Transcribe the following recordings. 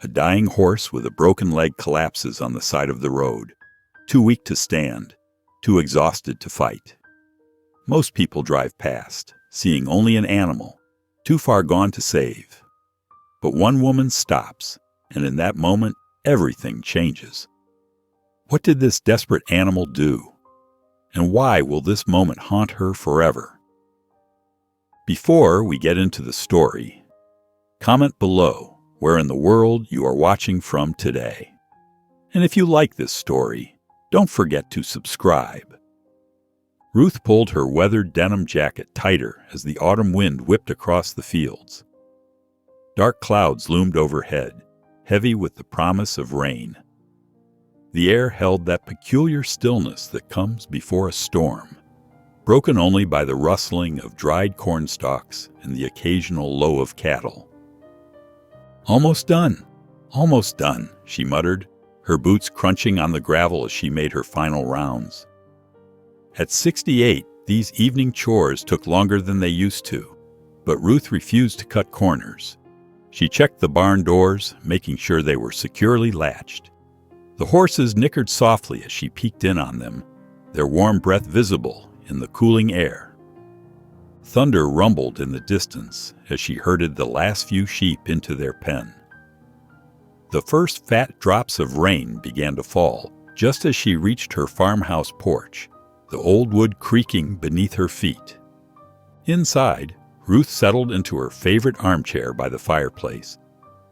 A dying horse with a broken leg collapses on the side of the road, too weak to stand, too exhausted to fight. Most people drive past, seeing only an animal, too far gone to save. But one woman stops, and in that moment, everything changes. What did this desperate animal do? And why will this moment haunt her forever? Before we get into the story, comment below where in the world you are watching from today. And if you like this story, don't forget to subscribe. Ruth pulled her weathered denim jacket tighter as the autumn wind whipped across the fields. Dark clouds loomed overhead, heavy with the promise of rain. The air held that peculiar stillness that comes before a storm, broken only by the rustling of dried corn stalks and the occasional low of cattle. "Almost done, she muttered, her boots crunching on the gravel as she made her final rounds. At 68, these evening chores took longer than they used to, but Ruth refused to cut corners. She checked the barn doors, making sure they were securely latched. The horses nickered softly as she peeked in on them, their warm breath visible in the cooling air. Thunder rumbled in the distance as she herded the last few sheep into their pen. The first fat drops of rain began to fall just as she reached her farmhouse porch, the old wood creaking beneath her feet. Inside, Ruth settled into her favorite armchair by the fireplace,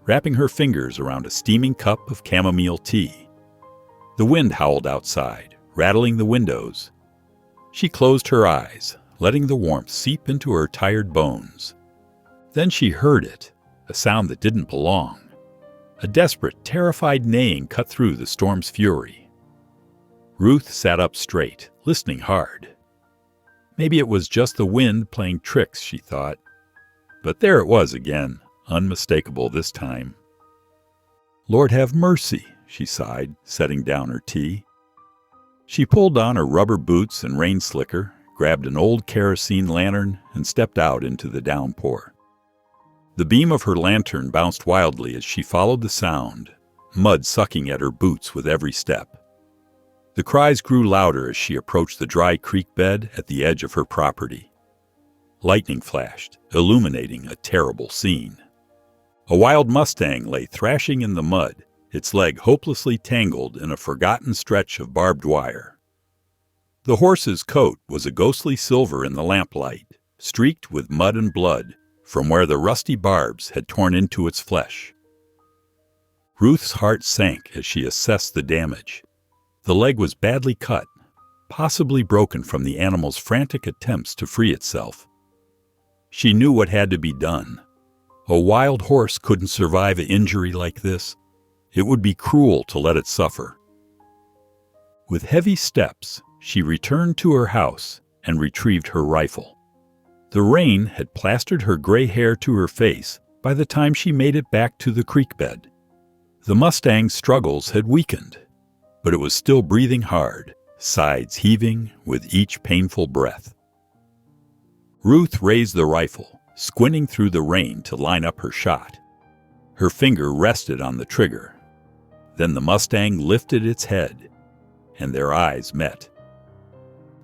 wrapping her fingers around a steaming cup of chamomile tea. The wind howled outside, rattling the windows. She closed her eyes, letting the warmth seep into her tired bones. Then she heard it, a sound that didn't belong. A desperate, terrified neighing cut through the storm's fury. Ruth sat up straight, listening hard. Maybe it was just the wind playing tricks, she thought. But there it was again, unmistakable this time. "Lord have mercy," she sighed, setting down her tea. She pulled on her rubber boots and rain slicker, grabbed an old kerosene lantern, and stepped out into the downpour. The beam of her lantern bounced wildly as she followed the sound, mud sucking at her boots with every step. The cries grew louder as she approached the dry creek bed at the edge of her property. Lightning flashed, illuminating a terrible scene. A wild mustang lay thrashing in the mud, its leg hopelessly tangled in a forgotten stretch of barbed wire. The horse's coat was a ghostly silver in the lamplight, streaked with mud and blood from where the rusty barbs had torn into its flesh. Ruth's heart sank as she assessed the damage. The leg was badly cut, possibly broken from the animal's frantic attempts to free itself. She knew what had to be done. A wild horse couldn't survive an injury like this. It would be cruel to let it suffer. With heavy steps, she returned to her house and retrieved her rifle. The rain had plastered her gray hair to her face by the time she made it back to the creek bed. The Mustang's struggles had weakened, but it was still breathing hard, sides heaving with each painful breath. Ruth raised the rifle, squinting through the rain to line up her shot. Her finger rested on the trigger. Then the Mustang lifted its head, and their eyes met.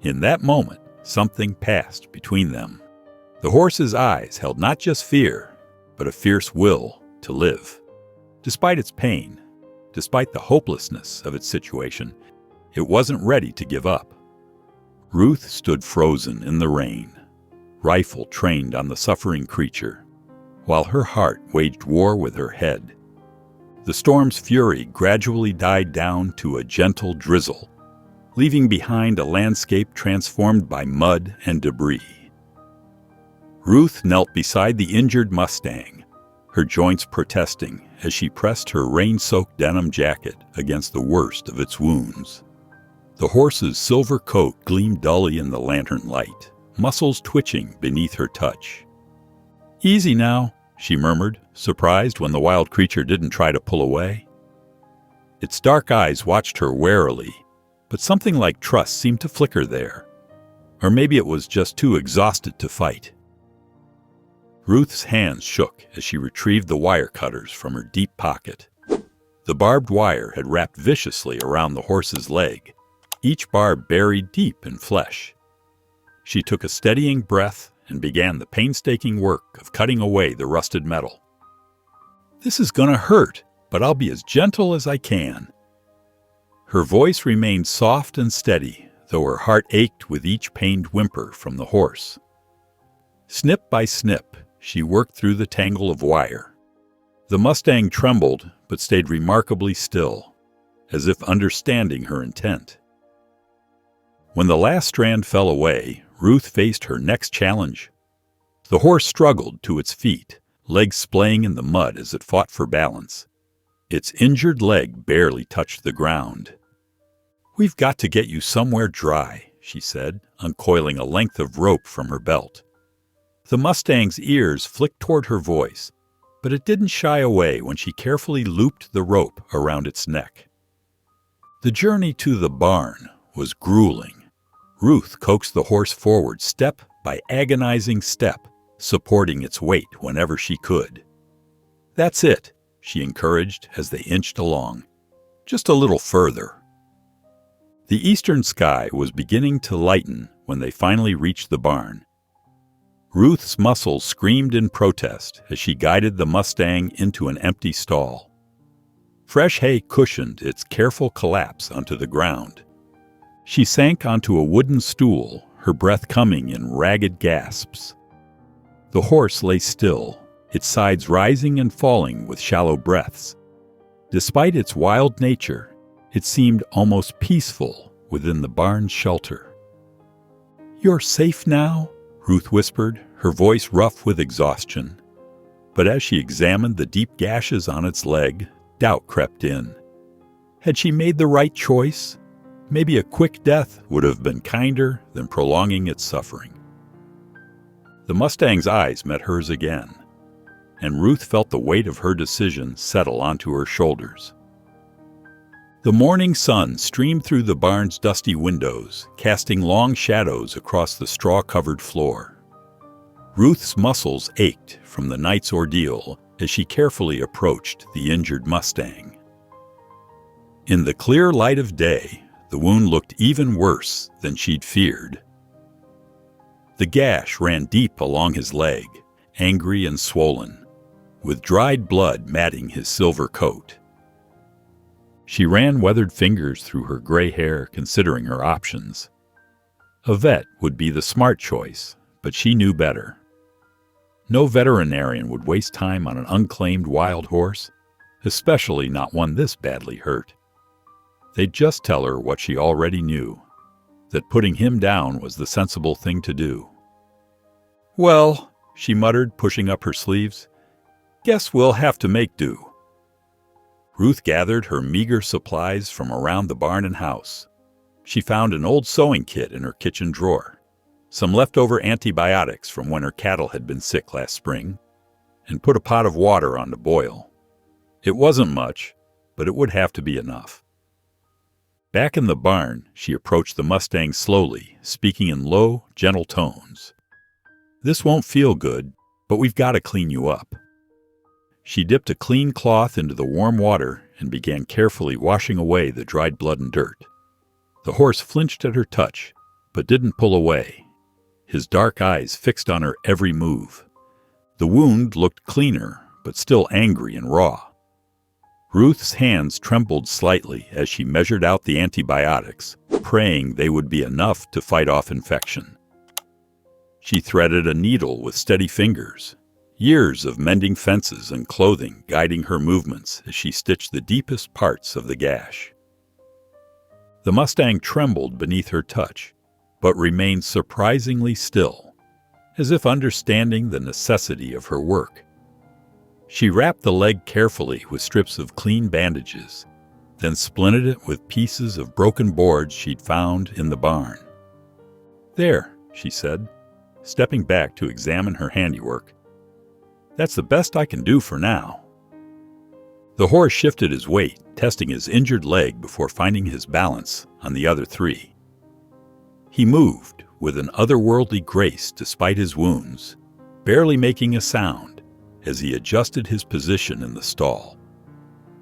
In that moment, something passed between them. The horse's eyes held not just fear, but a fierce will to live. Despite its pain, despite the hopelessness of its situation, it wasn't ready to give up. Ruth stood frozen in the rain, rifle trained on the suffering creature, while her heart waged war with her head. The storm's fury gradually died down to a gentle drizzle, leaving behind a landscape transformed by mud and debris. Ruth knelt beside the injured Mustang, her joints protesting as she pressed her rain-soaked denim jacket against the worst of its wounds. The horse's silver coat gleamed dully in the lantern light, muscles twitching beneath her touch. "Easy now," she murmured, surprised when the wild creature didn't try to pull away. Its dark eyes watched her warily, but something like trust seemed to flicker there. Or maybe it was just too exhausted to fight. Ruth's hands shook as she retrieved the wire cutters from her deep pocket, The barbed wire had wrapped viciously around the horse's leg, each barb buried deep in flesh. She took a steadying breath and began the painstaking work of cutting away the rusted metal. "This is gonna hurt, but I'll be as gentle as I can." Her voice remained soft and steady, though her heart ached with each pained whimper from the horse. Snip by snip, she worked through the tangle of wire. The mustang trembled, but stayed remarkably still, as if understanding her intent. When the last strand fell away, Ruth faced her next challenge. The horse struggled to its feet, legs splaying in the mud as it fought for balance. Its injured leg barely touched the ground. "We've got to get you somewhere dry," she said, uncoiling a length of rope from her belt. The mustang's ears flicked toward her voice, but it didn't shy away when she carefully looped the rope around its neck. The journey to the barn was grueling. Ruth coaxed the horse forward step by agonizing step, supporting its weight whenever she could. "That's it," she encouraged as they inched along. "Just a little further." The eastern sky was beginning to lighten when they finally reached the barn. Ruth's muscles screamed in protest as she guided the mustang into an empty stall. Fresh hay cushioned its careful collapse onto the ground. She sank onto a wooden stool, her breath coming in ragged gasps. The horse lay still, its sides rising and falling with shallow breaths. Despite its wild nature, it seemed almost peaceful within the barn's shelter. "You're safe now?" Ruth whispered, her voice rough with exhaustion. But as she examined the deep gashes on its leg, doubt crept in. Had she made the right choice? Maybe a quick death would have been kinder than prolonging its suffering. The mustang's eyes met hers again, and Ruth felt the weight of her decision settle onto her shoulders. The morning sun streamed through the barn's dusty windows, casting long shadows across the straw-covered floor. Ruth's muscles ached from the night's ordeal as she carefully approached the injured mustang. In the clear light of day, the wound looked even worse than she'd feared. The gash ran deep along his leg, angry and swollen, with dried blood matting his silver coat. She ran weathered fingers through her gray hair, considering her options. A vet would be the smart choice, but she knew better. No veterinarian would waste time on an unclaimed wild horse, especially not one this badly hurt. They'd just tell her what she already knew, that putting him down was the sensible thing to do. "Well," she muttered, pushing up her sleeves, "guess we'll have to make do." Ruth gathered her meager supplies from around the barn and house. She found an old sewing kit in her kitchen drawer, some leftover antibiotics from when her cattle had been sick last spring, and put a pot of water on to boil. It wasn't much, but it would have to be enough. Back in the barn, she approached the mustang slowly, speaking in low, gentle tones. "This won't feel good, but we've got to clean you up." She dipped a clean cloth into the warm water and began carefully washing away the dried blood and dirt. The horse flinched at her touch, but didn't pull away, his dark eyes fixed on her every move. The wound looked cleaner, but still angry and raw. Ruth's hands trembled slightly as she measured out the antibiotics, praying they would be enough to fight off infection. She threaded a needle with steady fingers, years of mending fences and clothing guiding her movements as she stitched the deepest parts of the gash. The mustang trembled beneath her touch, but remained surprisingly still, as if understanding the necessity of her work. She wrapped the leg carefully with strips of clean bandages, then splinted it with pieces of broken boards she'd found in the barn. "There," she said, stepping back to examine her handiwork. "That's the best I can do for now." The horse shifted his weight, testing his injured leg before finding his balance on the other three. He moved with an otherworldly grace despite his wounds, barely making a sound as he adjusted his position in the stall.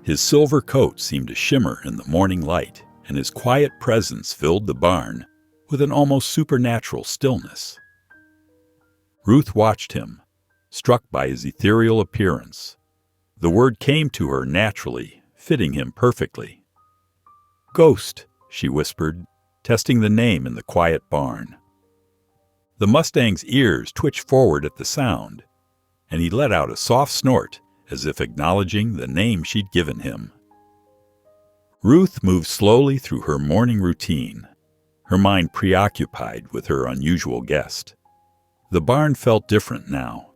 His silver coat seemed to shimmer in the morning light, and his quiet presence filled the barn with an almost supernatural stillness. Ruth watched him, struck by his ethereal appearance. The word came to her naturally, fitting him perfectly. "Ghost," she whispered, testing the name in the quiet barn. The Mustang's ears twitched forward at the sound, and he let out a soft snort as if acknowledging the name she'd given him. Ruth moved slowly through her morning routine, her mind preoccupied with her unusual guest. The barn felt different now,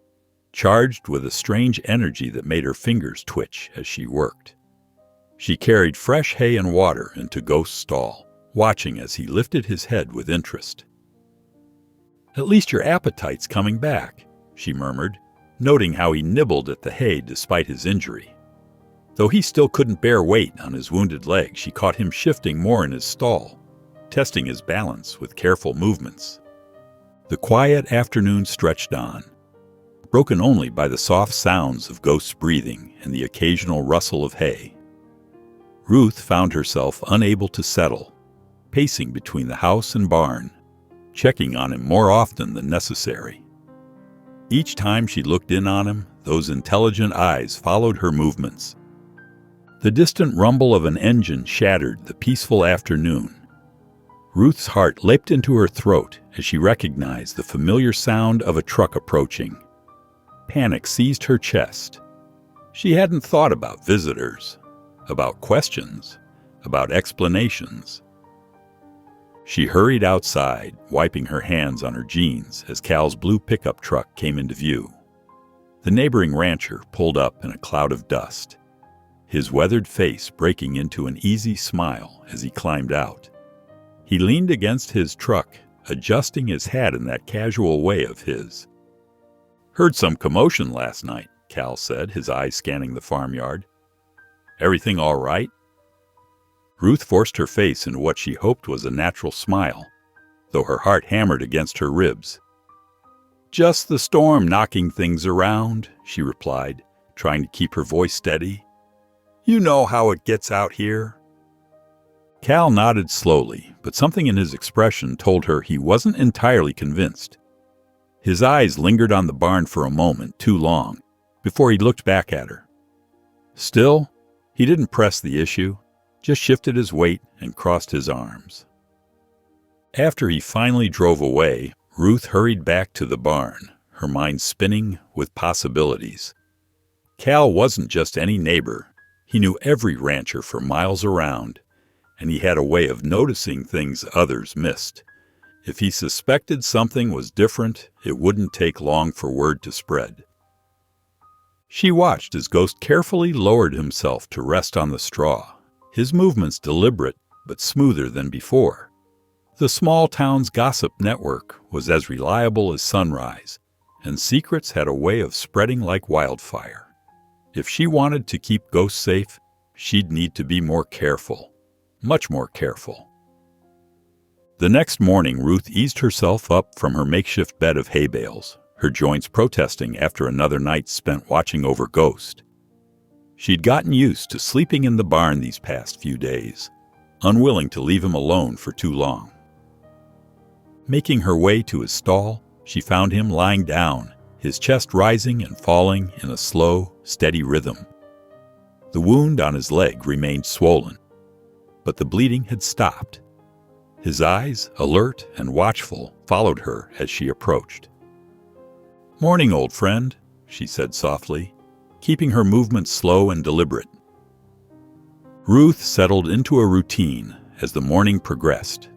charged with a strange energy that made her fingers twitch as she worked. She carried fresh hay and water into Ghost's stall, watching as he lifted his head with interest. "At least your appetite's coming back," she murmured, noting how he nibbled at the hay despite his injury. Though he still couldn't bear weight on his wounded leg, she caught him shifting more in his stall, testing his balance with careful movements. The quiet afternoon stretched on, broken only by the soft sounds of Ghost's breathing and the occasional rustle of hay. Ruth found herself unable to settle, pacing between the house and barn, checking on him more often than necessary. Each time she looked in on him, those intelligent eyes followed her movements. The distant rumble of an engine shattered the peaceful afternoon. Ruth's heart leaped into her throat as she recognized the familiar sound of a truck approaching. Panic seized her chest. She hadn't thought about visitors, about questions, about explanations. She hurried outside, wiping her hands on her jeans as Cal's blue pickup truck came into view. The neighboring rancher pulled up in a cloud of dust, his weathered face breaking into an easy smile as he climbed out. He leaned against his truck, adjusting his hat in that casual way of his. "Heard some commotion last night," Cal said, his eyes scanning the farmyard. "Everything all right?" Ruth forced her face into what she hoped was a natural smile, though her heart hammered against her ribs. "Just the storm knocking things around," she replied, trying to keep her voice steady. "You know how it gets out here." Cal nodded slowly, but something in his expression told her he wasn't entirely convinced. His eyes lingered on the barn for a moment too long before he looked back at her. Still, he didn't press the issue, just shifted his weight and crossed his arms. After he finally drove away, Ruth hurried back to the barn, her mind spinning with possibilities. Cal wasn't just any neighbor. He knew every rancher for miles around, and he had a way of noticing things others missed. If he suspected something was different, it wouldn't take long for word to spread. She watched as Ghost carefully lowered himself to rest on the straw, his movements deliberate but smoother than before. The small town's gossip network was as reliable as sunrise, and secrets had a way of spreading like wildfire. If she wanted to keep Ghost safe, she'd need to be more careful, much more careful. The next morning, Ruth eased herself up from her makeshift bed of hay bales, her joints protesting after another night spent watching over Ghost. She'd gotten used to sleeping in the barn these past few days, unwilling to leave him alone for too long. Making her way to his stall, she found him lying down, his chest rising and falling in a slow, steady rhythm. The wound on his leg remained swollen, but the bleeding had stopped. His eyes, alert and watchful, followed her as she approached. "Morning, old friend," she said softly, keeping her movements slow and deliberate. Ruth settled into a routine as the morning progressed.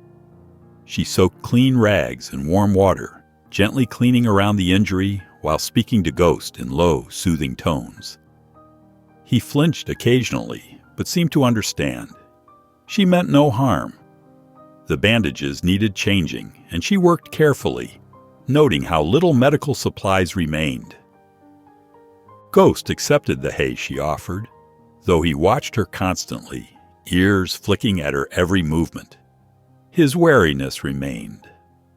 She soaked clean rags in warm water, gently cleaning around the injury while speaking to Ghost in low, soothing tones. He flinched occasionally, but seemed to understand. She meant no harm. The bandages needed changing, and she worked carefully, noting how little medical supplies remained. Ghost accepted the hay she offered, though he watched her constantly, ears flicking at her every movement. His wariness remained,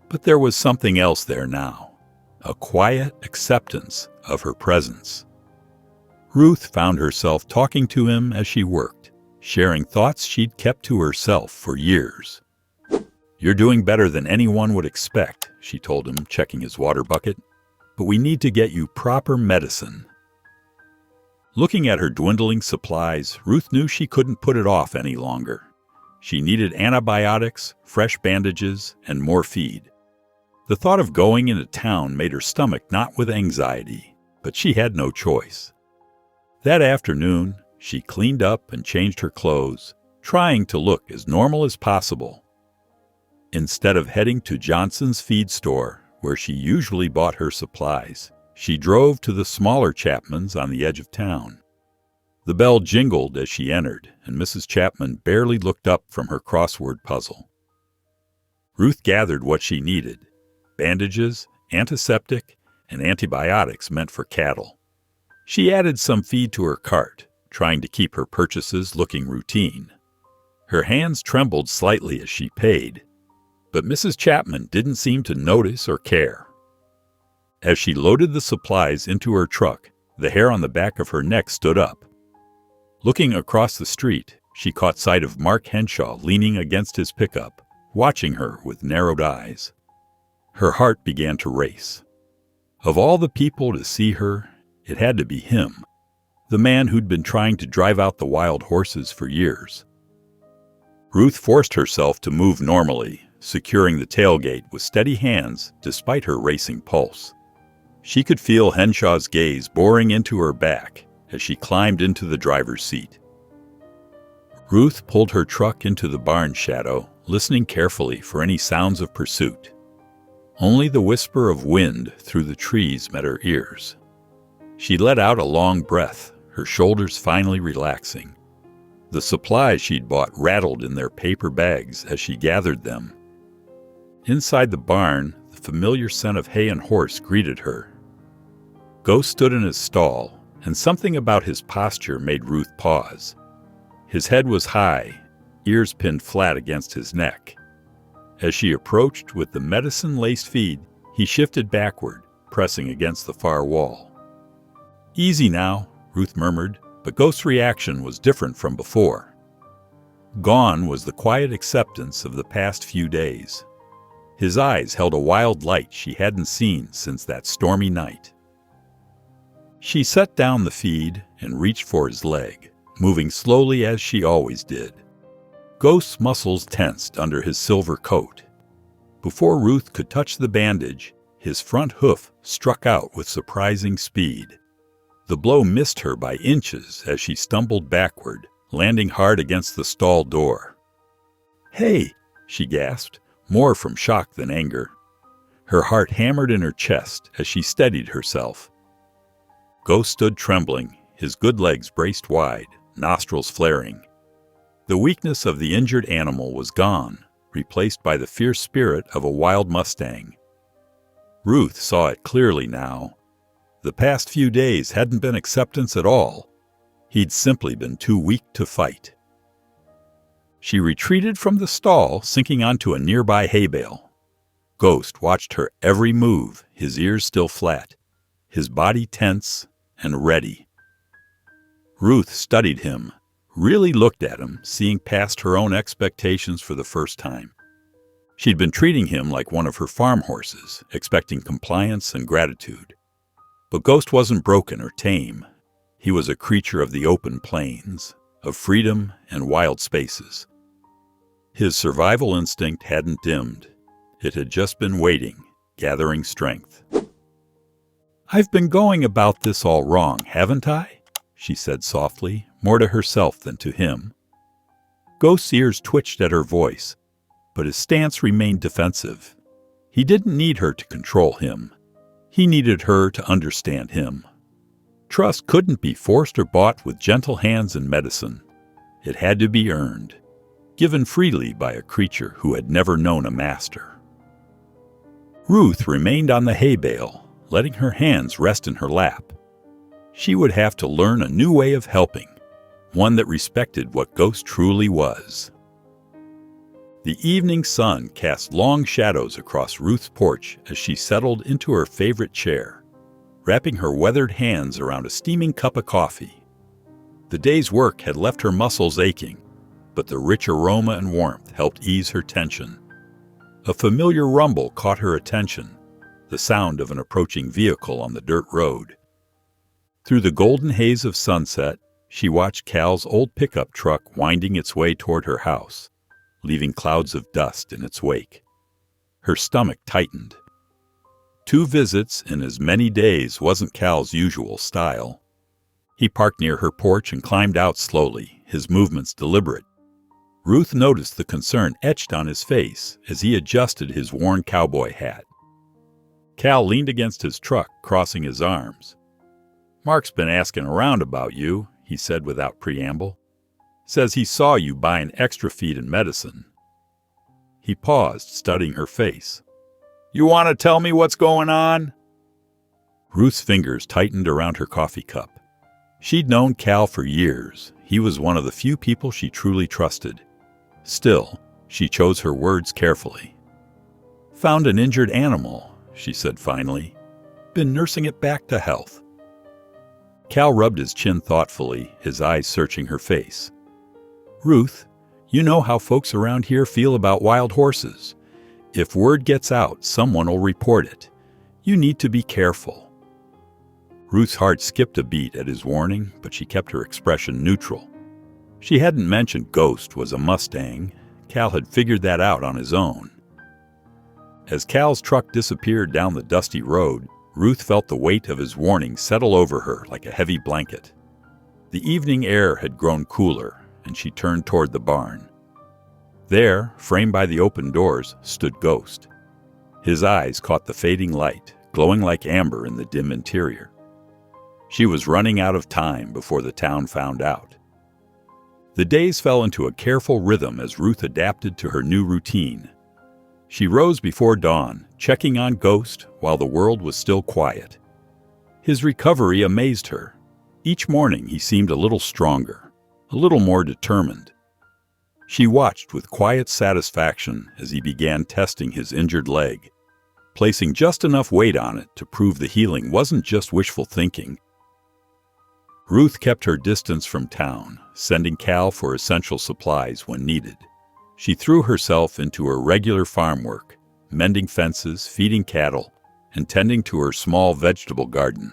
but there was something else there now, a quiet acceptance of her presence. Ruth found herself talking to him as she worked, sharing thoughts she'd kept to herself for years. "You're doing better than anyone would expect," she told him, checking his water bucket. "But we need to get you proper medicine." Looking at her dwindling supplies, Ruth knew she couldn't put it off any longer. She needed antibiotics, fresh bandages, and more feed. The thought of going into town made her stomach knot with anxiety, but she had no choice. That afternoon, she cleaned up and changed her clothes, trying to look as normal as possible. Instead of heading to Johnson's feed store, where she usually bought her supplies, she drove to the smaller Chapmans on the edge of town. The bell jingled as she entered, and Mrs. Chapman barely looked up from her crossword puzzle. Ruth gathered what she needed: bandages, antiseptic, and antibiotics meant for cattle. She added some feed to her cart, trying to keep her purchases looking routine. Her hands trembled slightly as she paid, but Mrs. Chapman didn't seem to notice or care. As she loaded the supplies into her truck, the hair on the back of her neck stood up. Looking across the street, she caught sight of Mark Henshaw leaning against his pickup, watching her with narrowed eyes. Her heart began to race. Of all the people to see her, it had to be him, the man who'd been trying to drive out the wild horses for years. Ruth forced herself to move normally, securing the tailgate with steady hands despite her racing pulse. She could feel Henshaw's gaze boring into her back as she climbed into the driver's seat. Ruth pulled her truck into the barn shadow, listening carefully for any sounds of pursuit. Only the whisper of wind through the trees met her ears. She let out a long breath, her shoulders finally relaxing. The supplies she'd bought rattled in their paper bags as she gathered them. Inside the barn, the familiar scent of hay and horse greeted her. Ghost stood in his stall, and something about his posture made Ruth pause. His head was high, ears pinned flat against his neck. As she approached with the medicine-laced feed, he shifted backward, pressing against the far wall. "Easy now," Ruth murmured, but Ghost's reaction was different from before. Gone was the quiet acceptance of the past few days. His eyes held a wild light she hadn't seen since that stormy night. She set down the feed and reached for his leg, moving slowly as she always did. Ghost's muscles tensed under his silver coat. Before Ruth could touch the bandage, his front hoof struck out with surprising speed. The blow missed her by inches as she stumbled backward, landing hard against the stall door. "Hey!" she gasped, more from shock than anger. Her heart hammered in her chest as she steadied herself. Ghost stood trembling, his good legs braced wide, nostrils flaring. The weakness of the injured animal was gone, replaced by the fierce spirit of a wild mustang. Ruth saw it clearly now. The past few days hadn't been acceptance at all. He'd simply been too weak to fight. She retreated from the stall, sinking onto a nearby hay bale. Ghost watched her every move, his ears still flat, his body tense and ready. Ruth studied him, really looked at him, seeing past her own expectations for the first time. She'd been treating him like one of her farm horses, expecting compliance and gratitude. But Ghost wasn't broken or tame. He was a creature of the open plains, of freedom and wild spaces. His survival instinct hadn't dimmed. It had just been waiting, gathering strength. "I've been going about this all wrong, haven't I?" she said softly, more to herself than to him. Ghost's ears twitched at her voice, but his stance remained defensive. He didn't need her to control him. He needed her to understand him. Trust couldn't be forced or bought with gentle hands and medicine. It had to be earned, given freely by a creature who had never known a master. Ruth remained on the hay bale, letting her hands rest in her lap. She would have to learn a new way of helping, one that respected what Ghost truly was. The evening sun cast long shadows across Ruth's porch as she settled into her favorite chair. wrapping her weathered hands around a steaming cup of coffee. The day's work had left her muscles aching, but the rich aroma and warmth helped ease her tension. A familiar rumble caught her attention, the sound of an approaching vehicle on the dirt road. Through the golden haze of sunset, she watched Cal's old pickup truck winding its way toward her house, leaving clouds of dust in its wake. Her stomach tightened. 2 visits in as many days wasn't Cal's usual style. He parked near her porch and climbed out slowly, his movements deliberate. Ruth noticed the concern etched on his face as he adjusted his worn cowboy hat. Cal leaned against his truck, crossing his arms. "Mark's been asking around about you," he said without preamble. "Says he saw you buying extra feed and medicine." He paused, studying her face. "You want to tell me what's going on?" Ruth's fingers tightened around her coffee cup. She'd known Cal for years. He was one of the few people she truly trusted. Still, she chose her words carefully. "Found an injured animal," she said finally. "Been nursing it back to health." Cal rubbed his chin thoughtfully, his eyes searching her face. "Ruth, you know how folks around here feel about wild horses. If word gets out, someone will report it. You need to be careful." Ruth's heart skipped a beat at his warning, but she kept her expression neutral. She hadn't mentioned Ghost was a Mustang. Cal had figured that out on his own. As Cal's truck disappeared down the dusty road, Ruth felt the weight of his warning settle over her like a heavy blanket. The evening air had grown cooler, and she turned toward the barn. There, framed by the open doors, stood Ghost. His eyes caught the fading light, glowing like amber in the dim interior. She was running out of time before the town found out. The days fell into a careful rhythm as Ruth adapted to her new routine. She rose before dawn, checking on Ghost while the world was still quiet. His recovery amazed her. Each morning he seemed a little stronger, a little more determined. She watched with quiet satisfaction as he began testing his injured leg, placing just enough weight on it to prove the healing wasn't just wishful thinking. Ruth kept her distance from town, sending Cal for essential supplies when needed. She threw herself into her regular farm work, mending fences, feeding cattle, and tending to her small vegetable garden.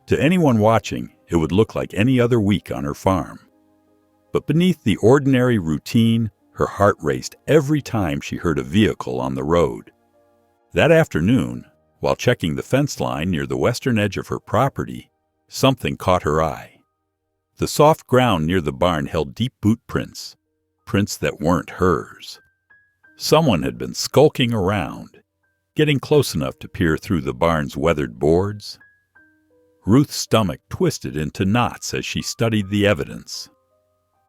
To anyone watching, it would look like any other week on her farm. But beneath the ordinary routine, her heart raced every time she heard a vehicle on the road. That afternoon, while checking the fence line near the western edge of her property, something caught her eye. The soft ground near the barn held deep boot prints, prints that weren't hers. Someone had been skulking around, getting close enough to peer through the barn's weathered boards. Ruth's stomach twisted into knots as she studied the evidence.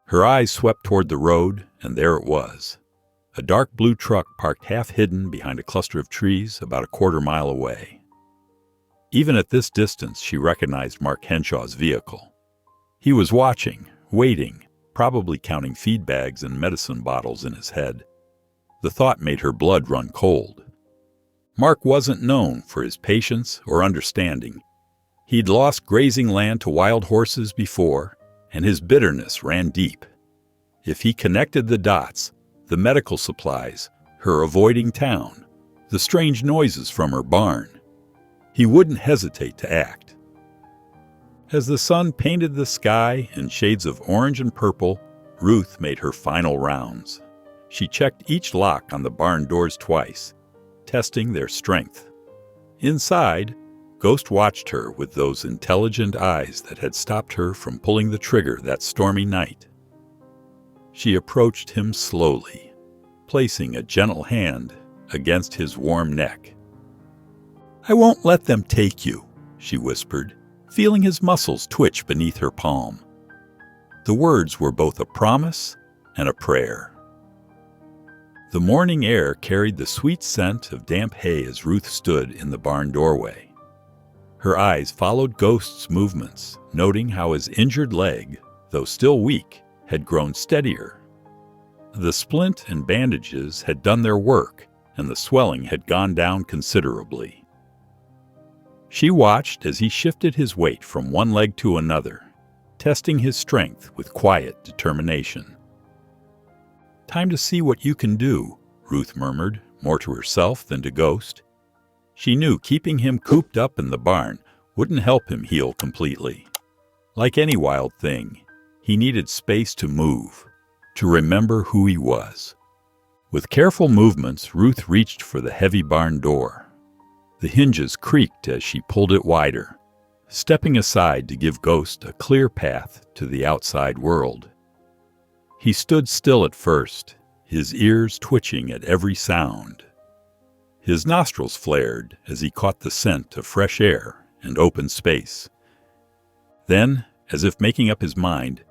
Her eyes swept toward the road, and there it was. A dark blue truck parked half hidden behind a cluster of trees about a quarter-mile away. Even at this distance, she recognized Mark Henshaw's vehicle. He was watching, waiting, probably counting feed bags and medicine bottles in his head. The thought made her blood run cold. Mark wasn't known for his patience or understanding. He'd lost grazing land to wild horses before, and his bitterness ran deep. If he connected the dots, the medical supplies, her avoiding town, the strange noises from her barn, he wouldn't hesitate to act. As the sun painted the sky in shades of orange and purple, Ruth made her final rounds. She checked each lock on the barn doors twice, testing their strength. Inside, Ghost watched her with those intelligent eyes that had stopped her from pulling the trigger that stormy night. She approached him slowly, placing a gentle hand against his warm neck. "I won't let them take you," she whispered, feeling his muscles twitch beneath her palm. The words were both a promise and a prayer. The morning air carried the sweet scent of damp hay as Ruth stood in the barn doorway. Her eyes followed Ghost's movements, noting how his injured leg, though still weak, had grown steadier. The splint and bandages had done their work, and the swelling had gone down considerably. She watched as he shifted his weight from one leg to another, testing his strength with quiet determination. "Time to see what you can do," Ruth murmured, more to herself than to Ghost. She knew keeping him cooped up in the barn wouldn't help him heal completely. Like any wild thing, he needed space to move, to remember who he was. With careful movements, Ruth reached for the heavy barn door. The hinges creaked as she pulled it wider, stepping aside to give Ghost a clear path to the outside world. He stood still at first, his ears twitching at every sound. His nostrils flared as he caught the scent of fresh air and open space. Then, as if making up his mind,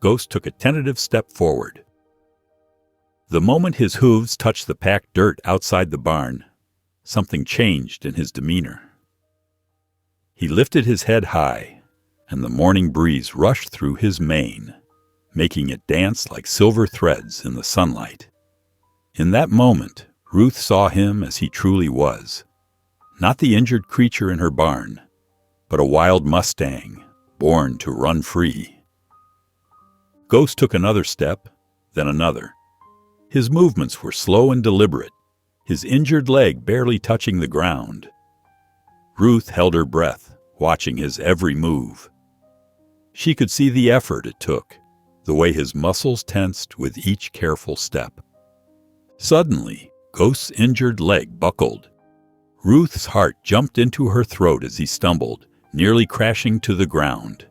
Ghost took a tentative step forward. The moment his hooves touched the packed dirt outside the barn, something changed in his demeanor. He lifted his head high, and the morning breeze rushed through his mane, making it dance like silver threads in the sunlight. In that moment, Ruth saw him as he truly was, not the injured creature in her barn, but a wild mustang, born to run free. Ghost took another step, then another. His movements were slow and deliberate, his injured leg barely touching the ground. Ruth held her breath, watching his every move. She could see the effort it took, the way his muscles tensed with each careful step. Suddenly, Ghost's injured leg buckled. Ruth's heart jumped into her throat as he stumbled, nearly crashing to the ground.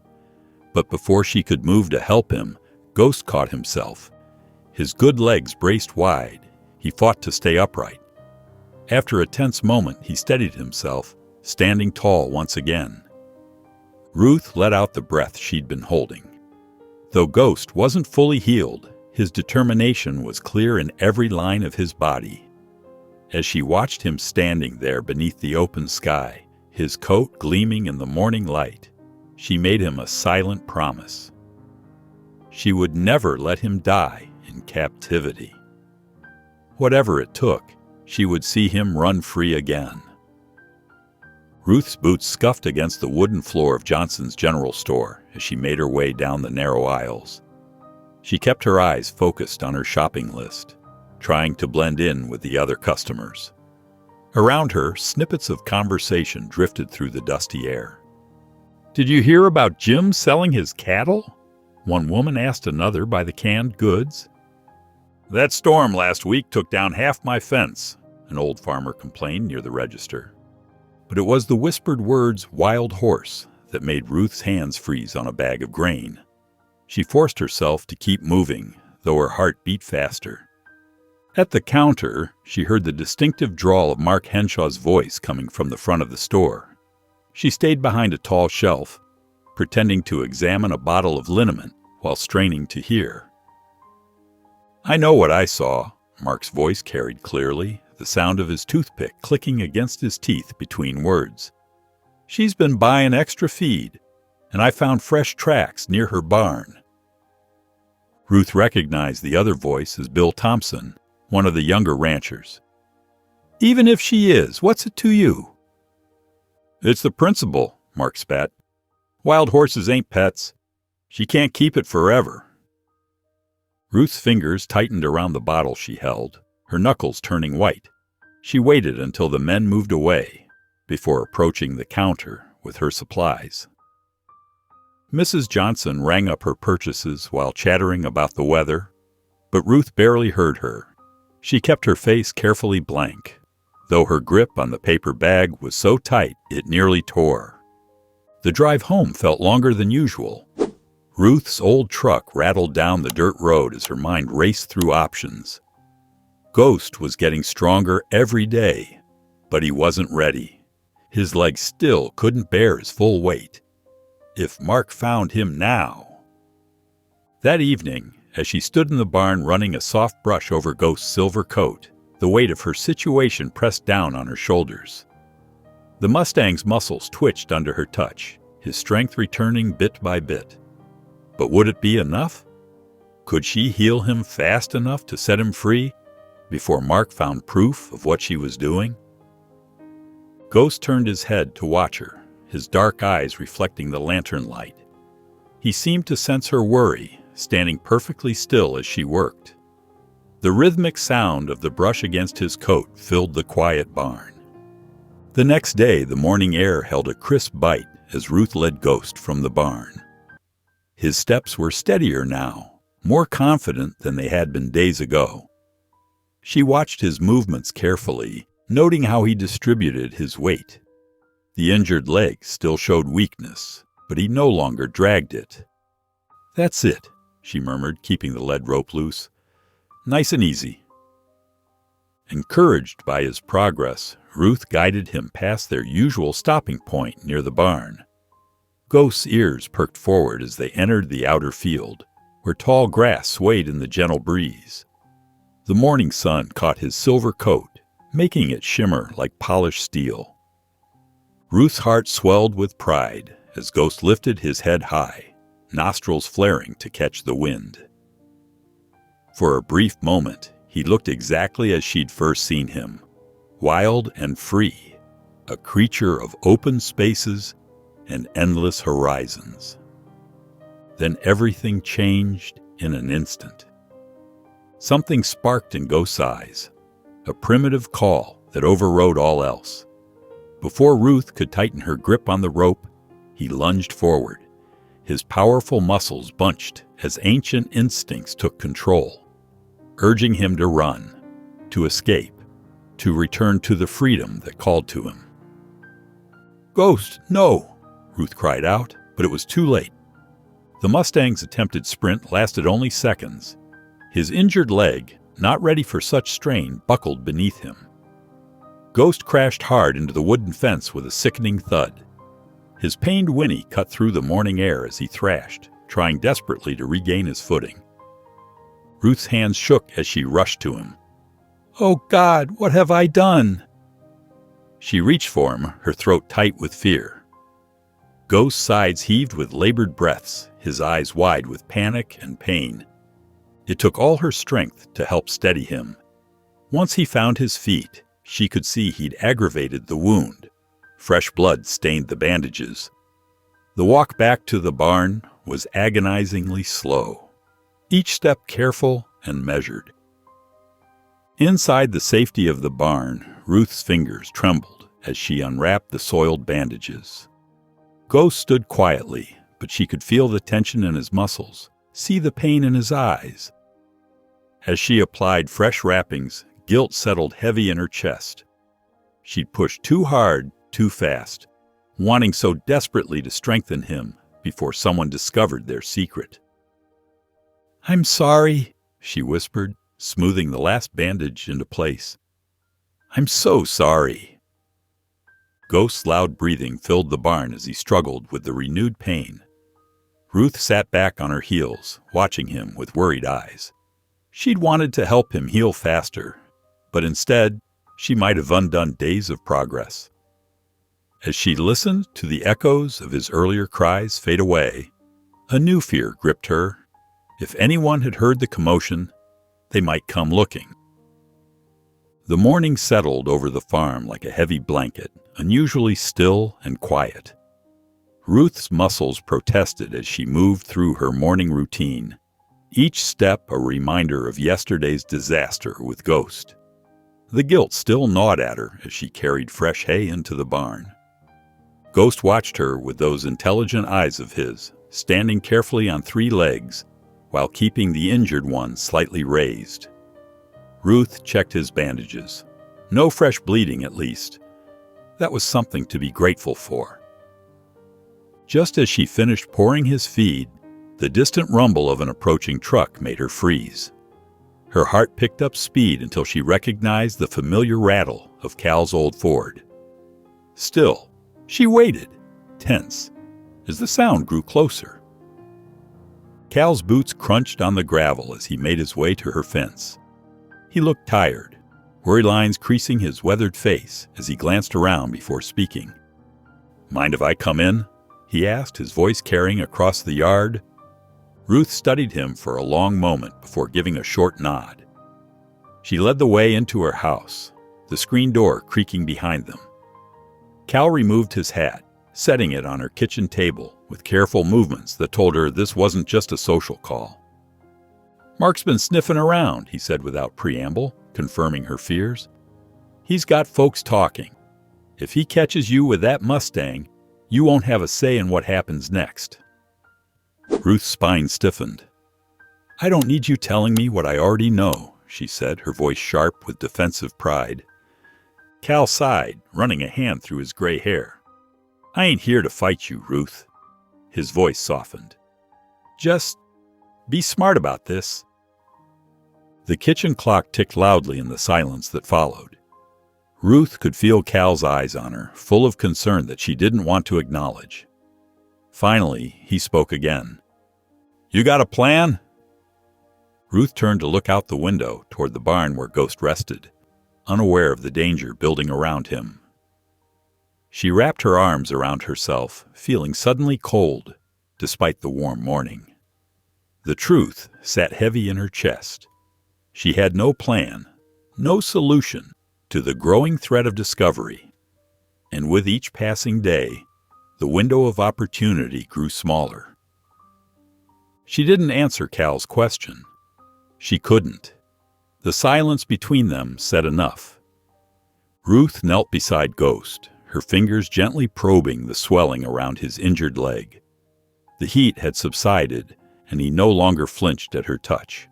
But before she could move to help him, Ghost caught himself. His good legs braced wide. He fought to stay upright. After a tense moment, he steadied himself, standing tall once again. Ruth let out the breath she'd been holding. Though Ghost wasn't fully healed, his determination was clear in every line of his body. As she watched him standing there beneath the open sky, his coat gleaming in the morning light, she made him a silent promise. She would never let him die in captivity. Whatever it took, she would see him run free again. Ruth's boots scuffed against the wooden floor of Johnson's General Store as she made her way down the narrow aisles. She kept her eyes focused on her shopping list, trying to blend in with the other customers. Around her, snippets of conversation drifted through the dusty air. "Did you hear about Jim selling his cattle?" one woman asked another by the canned goods. "That storm last week took down half my fence," an old farmer complained near the register. But it was the whispered words "wild horse" that made Ruth's hands freeze on a bag of grain. She forced herself to keep moving, though her heart beat faster. At the counter, she heard the distinctive drawl of Mark Henshaw's voice coming from the front of the store. She stayed behind a tall shelf, pretending to examine a bottle of liniment while straining to hear. "I know what I saw," Mark's voice carried clearly, the sound of his toothpick clicking against his teeth between words. "She's been buying extra feed, and I found fresh tracks near her barn." Ruth recognized the other voice as Bill Thompson, one of the younger ranchers. "Even if she is, what's it to you?" "It's the principle," Mark spat. "Wild horses ain't pets. She can't keep it forever." Ruth's fingers tightened around the bottle she held, her knuckles turning white. She waited until the men moved away before approaching the counter with her supplies. Mrs. Johnson rang up her purchases while chattering about the weather, but Ruth barely heard her. She kept her face carefully blank, though her grip on the paper bag was so tight it nearly tore. The drive home felt longer than usual. Ruth's old truck rattled down the dirt road as her mind raced through options. Ghost was getting stronger every day, but he wasn't ready. His legs still couldn't bear his full weight. If Mark found him now... That evening, as she stood in the barn running a soft brush over Ghost's silver coat, the weight of her situation pressed down on her shoulders. The Mustang's muscles twitched under her touch, his strength returning bit by bit. But would it be enough? Could she heal him fast enough to set him free before Mark found proof of what she was doing? Ghost turned his head to watch her, his dark eyes reflecting the lantern light. He seemed to sense her worry, standing perfectly still as she worked. The rhythmic sound of the brush against his coat filled the quiet barn. The next day, the morning air held a crisp bite as Ruth led Ghost from the barn. His steps were steadier now, more confident than they had been days ago. She watched his movements carefully, noting how he distributed his weight. The injured leg still showed weakness, but he no longer dragged it. "That's it," she murmured, keeping the lead rope loose. "Nice and easy." Encouraged by his progress, Ruth guided him past their usual stopping point near the barn. Ghost's ears perked forward as they entered the outer field, where tall grass swayed in the gentle breeze. The morning sun caught his silver coat, making it shimmer like polished steel. Ruth's heart swelled with pride as Ghost lifted his head high, nostrils flaring to catch the wind. For a brief moment, he looked exactly as she'd first seen him, wild and free, a creature of open spaces and endless horizons. Then everything changed in an instant. Something sparked in Ghost's eyes, a primitive call that overrode all else. Before Ruth could tighten her grip on the rope, he lunged forward, his powerful muscles bunched as ancient instincts took control, urging him to run, to escape, to return to the freedom that called to him. "Ghost, no!" Ruth cried out, but it was too late. The Mustang's attempted sprint lasted only seconds. His injured leg, not ready for such strain, buckled beneath him. Ghost crashed hard into the wooden fence with a sickening thud. His pained whinny cut through the morning air as he thrashed, trying desperately to regain his footing. Ruth's hands shook as she rushed to him. "Oh God, what have I done?" She reached for him, her throat tight with fear. Ghost's sides heaved with labored breaths, his eyes wide with panic and pain. It took all her strength to help steady him. Once he found his feet, she could see he'd aggravated the wound. Fresh blood stained the bandages. The walk back to the barn was agonizingly slow, each step careful and measured. Inside the safety of the barn, Ruth's fingers trembled as she unwrapped the soiled bandages. Ghost stood quietly, but she could feel the tension in his muscles, see the pain in his eyes. As she applied fresh wrappings, guilt settled heavy in her chest. She'd pushed too hard, too fast, wanting so desperately to strengthen him before someone discovered their secret. "I'm sorry," she whispered, smoothing the last bandage into place. "I'm so sorry." Ghost's loud breathing filled the barn as he struggled with the renewed pain. Ruth sat back on her heels, watching him with worried eyes. She'd wanted to help him heal faster, but instead, she might have undone days of progress. As she listened to the echoes of his earlier cries fade away, a new fear gripped her. If anyone had heard the commotion, they might come looking. The morning settled over the farm like a heavy blanket, unusually still and quiet. Ruth's muscles protested as she moved through her morning routine, each step a reminder of yesterday's disaster with Ghost. The guilt still gnawed at her as she carried fresh hay into the barn. Ghost watched her with those intelligent eyes of his, standing carefully on 3 legs, while keeping the injured one slightly raised. Ruth checked his bandages. No fresh bleeding, at least. That was something to be grateful for. Just as she finished pouring his feed, the distant rumble of an approaching truck made her freeze. Her heart picked up speed until she recognized the familiar rattle of Cal's old Ford. Still, she waited, tense, as the sound grew closer. Cal's boots crunched on the gravel as he made his way to her fence. He looked tired, worry lines creasing his weathered face as he glanced around before speaking. "Mind if I come in?" he asked, his voice carrying across the yard. Ruth studied him for a long moment before giving a short nod. She led the way into her house, the screen door creaking behind them. Cal removed his hat, setting it on her kitchen table with careful movements that told her this wasn't just a social call. "Mark's been sniffing around," he said without preamble, confirming her fears. "He's got folks talking. If he catches you with that Mustang, you won't have a say in what happens next." Ruth's spine stiffened. "I don't need you telling me what I already know," she said, her voice sharp with defensive pride. Cal sighed, running a hand through his gray hair. "I ain't here to fight you, Ruth." His voice softened. "Just be smart about this." The kitchen clock ticked loudly in the silence that followed. Ruth could feel Cal's eyes on her, full of concern that she didn't want to acknowledge. Finally, he spoke again. "You got a plan?" Ruth turned to look out the window toward the barn where Ghost rested, unaware of the danger building around him. She wrapped her arms around herself, feeling suddenly cold, despite the warm morning. The truth sat heavy in her chest. She had no plan, no solution to the growing threat of discovery. And with each passing day, the window of opportunity grew smaller. She didn't answer Cal's question. She couldn't. The silence between them said enough. Ruth knelt beside Ghost, her fingers gently probing the swelling around his injured leg. The heat had subsided, and he no longer flinched at her touch.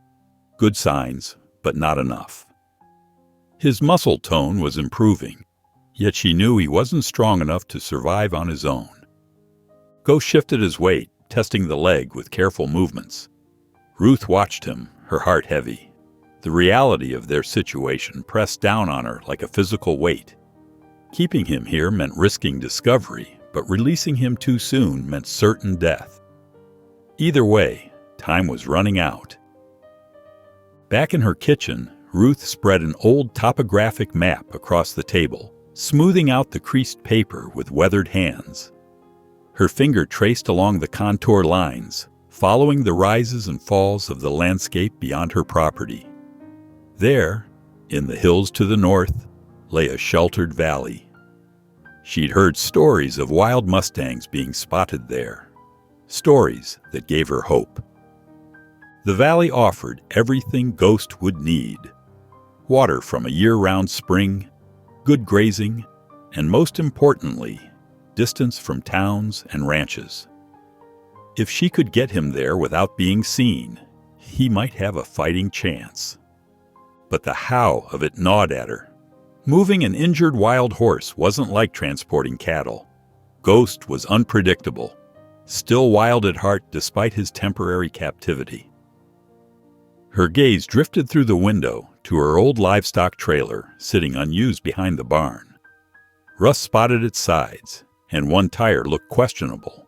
Good signs, but not enough. His muscle tone was improving, yet she knew he wasn't strong enough to survive on his own. Ghost shifted his weight, testing the leg with careful movements. Ruth watched him, her heart heavy. The reality of their situation pressed down on her like a physical weight. Keeping him here meant risking discovery, but releasing him too soon meant certain death. Either way, time was running out. Back in her kitchen, Ruth spread an old topographic map across the table, smoothing out the creased paper with weathered hands. Her finger traced along the contour lines, following the rises and falls of the landscape beyond her property. There, in the hills to the north, lay a sheltered valley. She'd heard stories of wild mustangs being spotted there, stories that gave her hope. The valley offered everything Ghost would need: water from a year-round spring, good grazing, and most importantly, distance from towns and ranches. If she could get him there without being seen, he might have a fighting chance. But the how of it gnawed at her. Moving an injured wild horse wasn't like transporting cattle. Ghost was unpredictable, still wild at heart despite his temporary captivity. Her gaze drifted through the window to her old livestock trailer sitting unused behind the barn. Rust spotted its sides, and one tire looked questionable.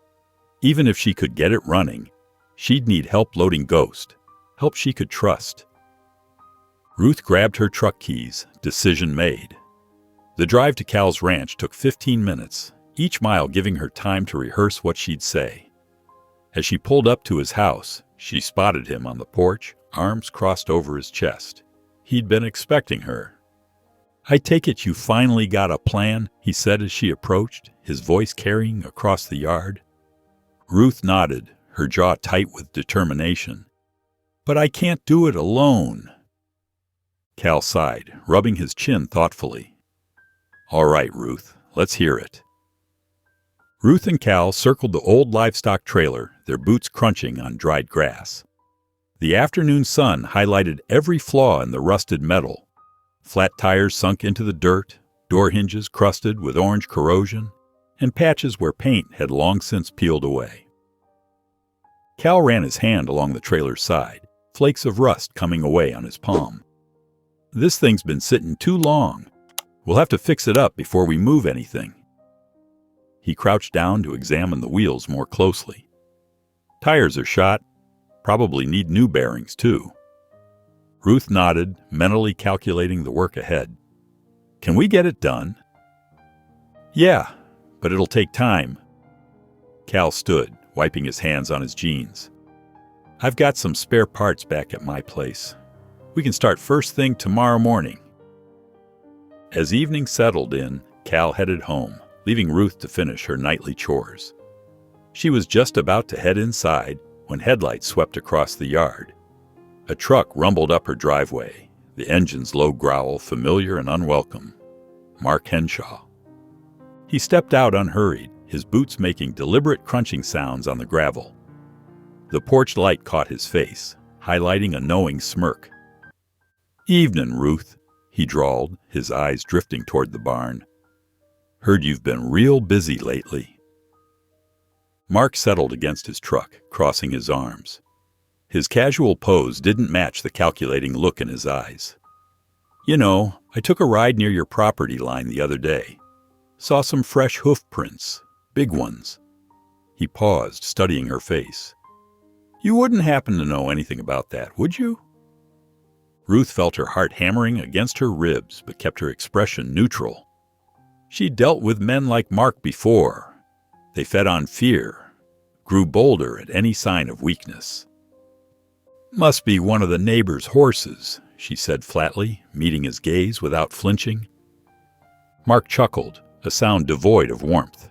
Even if she could get it running, she'd need help loading Ghost, help she could trust. Ruth grabbed her truck keys, decision made. The drive to Cal's ranch took 15 minutes, each mile giving her time to rehearse what she'd say. As she pulled up to his house, she spotted him on the porch, arms crossed over his chest. He'd been expecting her. "I take it you finally got a plan," he said as she approached, his voice carrying across the yard. Ruth nodded, her jaw tight with determination. "But I can't do it alone." Cal sighed, rubbing his chin thoughtfully. "All right, Ruth, let's hear it." Ruth and Cal circled the old livestock trailer, their boots crunching on dried grass. The afternoon sun highlighted every flaw in the rusted metal. Flat tires sunk into the dirt, door hinges crusted with orange corrosion, and patches where paint had long since peeled away. Cal ran his hand along the trailer's side, flakes of rust coming away on his palm. "This thing's been sitting too long. We'll have to fix it up before we move anything." He crouched down to examine the wheels more closely. Tires are shot, probably need new bearings too. Ruth nodded, mentally calculating the work ahead. "Can we get it done?" "Yeah, but it'll take time." Cal stood, wiping his hands on his jeans. "I've got some spare parts back at my place. We can start first thing tomorrow morning." As evening settled in, Cal headed home, leaving Ruth to finish her nightly chores. She was just about to head inside when headlights swept across the yard. A truck rumbled up her driveway, the engine's low growl familiar and unwelcome. Mark Henshaw. He stepped out unhurried, his boots making deliberate crunching sounds on the gravel. The porch light caught his face, highlighting a knowing smirk. "Evenin', Ruth," he drawled, his eyes drifting toward the barn. "Heard you've been real busy lately." Mark settled against his truck, crossing his arms. His casual pose didn't match the calculating look in his eyes. "You know, I took a ride near your property line the other day. Saw some fresh hoof prints, big ones." He paused, studying her face. "You wouldn't happen to know anything about that, would you?" Ruth felt her heart hammering against her ribs, but kept her expression neutral. She'd dealt with men like Mark before. They fed on fear, grew bolder at any sign of weakness. "Must be one of the neighbor's horses," she said flatly, meeting his gaze without flinching. Mark chuckled, a sound devoid of warmth.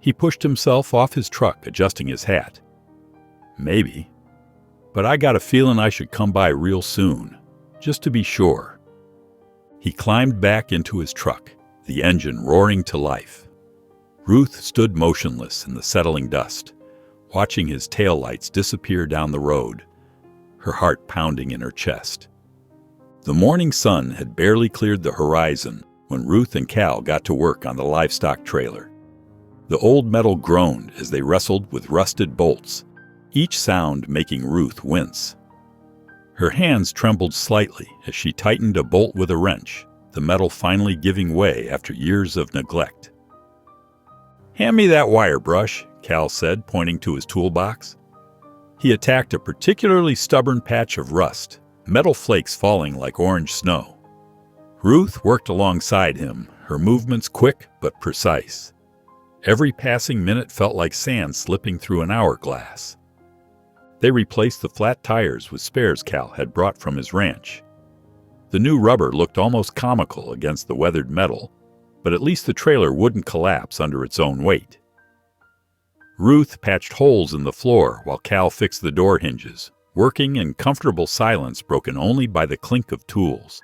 He pushed himself off his truck, adjusting his hat. "Maybe. But I got a feeling I should come by real soon, just to be sure." He climbed back into his truck, the engine roaring to life. Ruth stood motionless in the settling dust, watching his taillights disappear down the road, her heart pounding in her chest. The morning sun had barely cleared the horizon when Ruth and Cal got to work on the livestock trailer. The old metal groaned as they wrestled with rusted bolts, each sound making Ruth wince. Her hands trembled slightly as she tightened a bolt with a wrench, the metal finally giving way after years of neglect. "Hand me that wire brush," Cal said, pointing to his toolbox. He attacked a particularly stubborn patch of rust, metal flakes falling like orange snow. Ruth worked alongside him, her movements quick but precise. Every passing minute felt like sand slipping through an hourglass. They replaced the flat tires with spares Cal had brought from his ranch. The new rubber looked almost comical against the weathered metal, but at least the trailer wouldn't collapse under its own weight. Ruth patched holes in the floor while Cal fixed the door hinges, working in comfortable silence broken only by the clink of tools.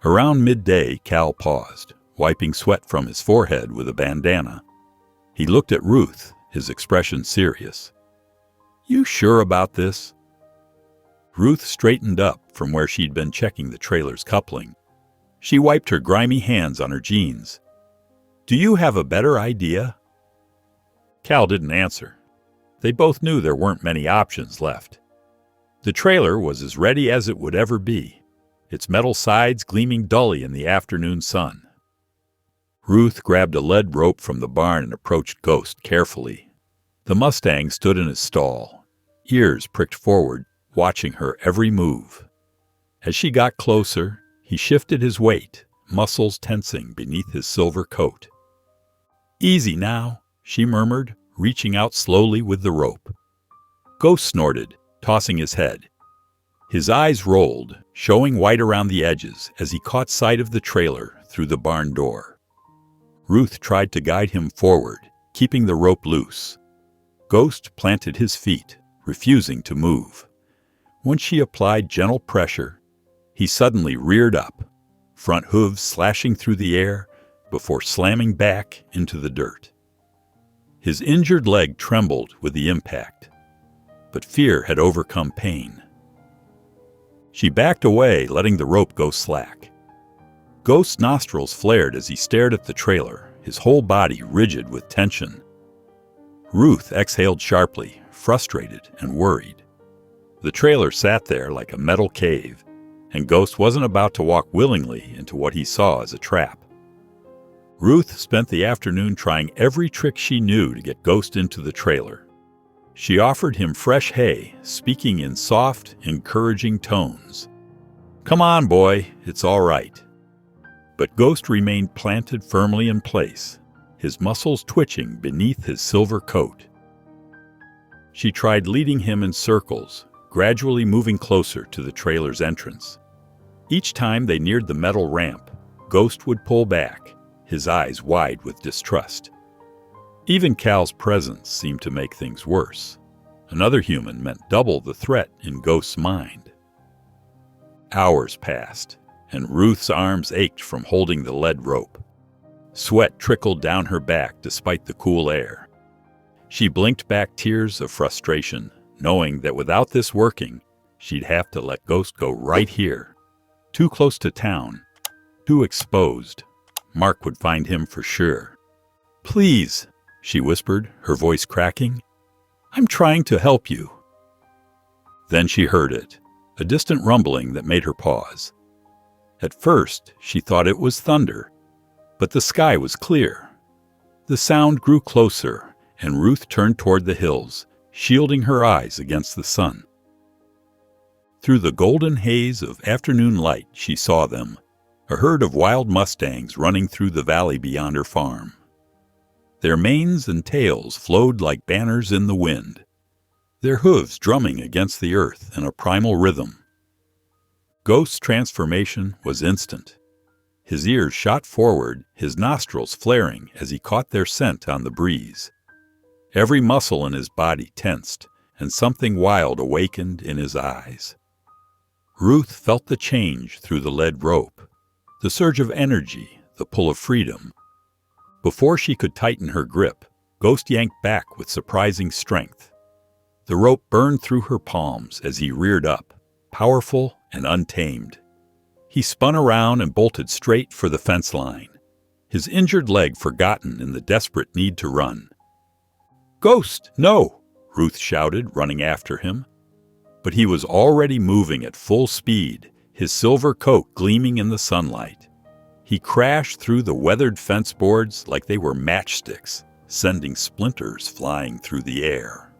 Around midday, Cal paused, wiping sweat from his forehead with a bandana. He looked at Ruth, his expression serious. "You sure about this?" Ruth straightened up from where she'd been checking the trailer's coupling. She wiped her grimy hands on her jeans. "Do you have a better idea?" Cal didn't answer. They both knew there weren't many options left. The trailer was as ready as it would ever be, its metal sides gleaming dully in the afternoon sun. Ruth grabbed a lead rope from the barn and approached Ghost carefully. The Mustang stood in his stall, ears pricked forward, watching her every move. As she got closer, he shifted his weight, muscles tensing beneath his silver coat. "Easy now," she murmured, reaching out slowly with the rope. Ghost snorted, tossing his head. His eyes rolled, showing white around the edges as he caught sight of the trailer through the barn door. Ruth tried to guide him forward, keeping the rope loose. Ghost planted his feet, refusing to move. When she applied gentle pressure, he suddenly reared up, front hooves slashing through the air before slamming back into the dirt. His injured leg trembled with the impact, but fear had overcome pain. She backed away, letting the rope go slack. Ghost's nostrils flared as he stared at the trailer, his whole body rigid with tension. Ruth exhaled sharply, frustrated and worried. The trailer sat there like a metal cave, and Ghost wasn't about to walk willingly into what he saw as a trap. Ruth spent the afternoon trying every trick she knew to get Ghost into the trailer. She offered him fresh hay, speaking in soft, encouraging tones. "Come on, boy, it's all right." But Ghost remained planted firmly in place, his muscles twitching beneath his silver coat. She tried leading him in circles, gradually moving closer to the trailer's entrance. Each time they neared the metal ramp, Ghost would pull back, his eyes wide with distrust. Even Cal's presence seemed to make things worse. Another human meant double the threat in Ghost's mind. Hours passed, and Ruth's arms ached from holding the lead rope. Sweat trickled down her back despite the cool air. She blinked back tears of frustration, knowing that without this working, she'd have to let Ghost go right here. Too close to town, too exposed. Mark would find him for sure. "Please," she whispered, her voice cracking. "I'm trying to help you." Then she heard it, a distant rumbling that made her pause. At first, she thought it was thunder, but the sky was clear. The sound grew closer, and Ruth turned toward the hills, shielding her eyes against the sun. Through the golden haze of afternoon light, she saw them, a herd of wild mustangs running through the valley beyond her farm. Their manes and tails flowed like banners in the wind, their hooves drumming against the earth in a primal rhythm. Ghost's transformation was instant. His ears shot forward, his nostrils flaring as he caught their scent on the breeze. Every muscle in his body tensed, and something wild awakened in his eyes. Ruth felt the change through the lead rope, the surge of energy, the pull of freedom. Before she could tighten her grip, Ghost yanked back with surprising strength. The rope burned through her palms as he reared up, powerful and untamed. He spun around and bolted straight for the fence line, his injured leg forgotten in the desperate need to run. "Ghost, no!" Ruth shouted, running after him. But he was already moving at full speed, his silver coat gleaming in the sunlight. He crashed through the weathered fence boards like they were matchsticks, sending splinters flying through the air.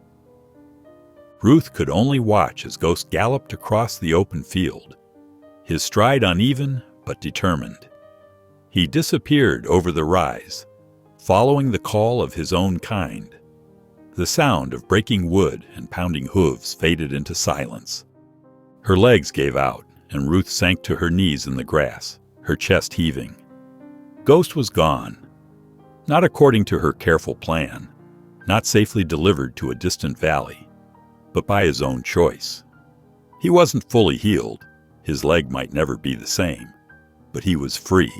Ruth could only watch as Ghost galloped across the open field, his stride uneven but determined. He disappeared over the rise, following the call of his own kind. The sound of breaking wood and pounding hooves faded into silence. Her legs gave out, and Ruth sank to her knees in the grass, her chest heaving. Ghost was gone. Not according to her careful plan, not safely delivered to a distant valley, but by his own choice. He wasn't fully healed. His leg might never be the same, but he was free.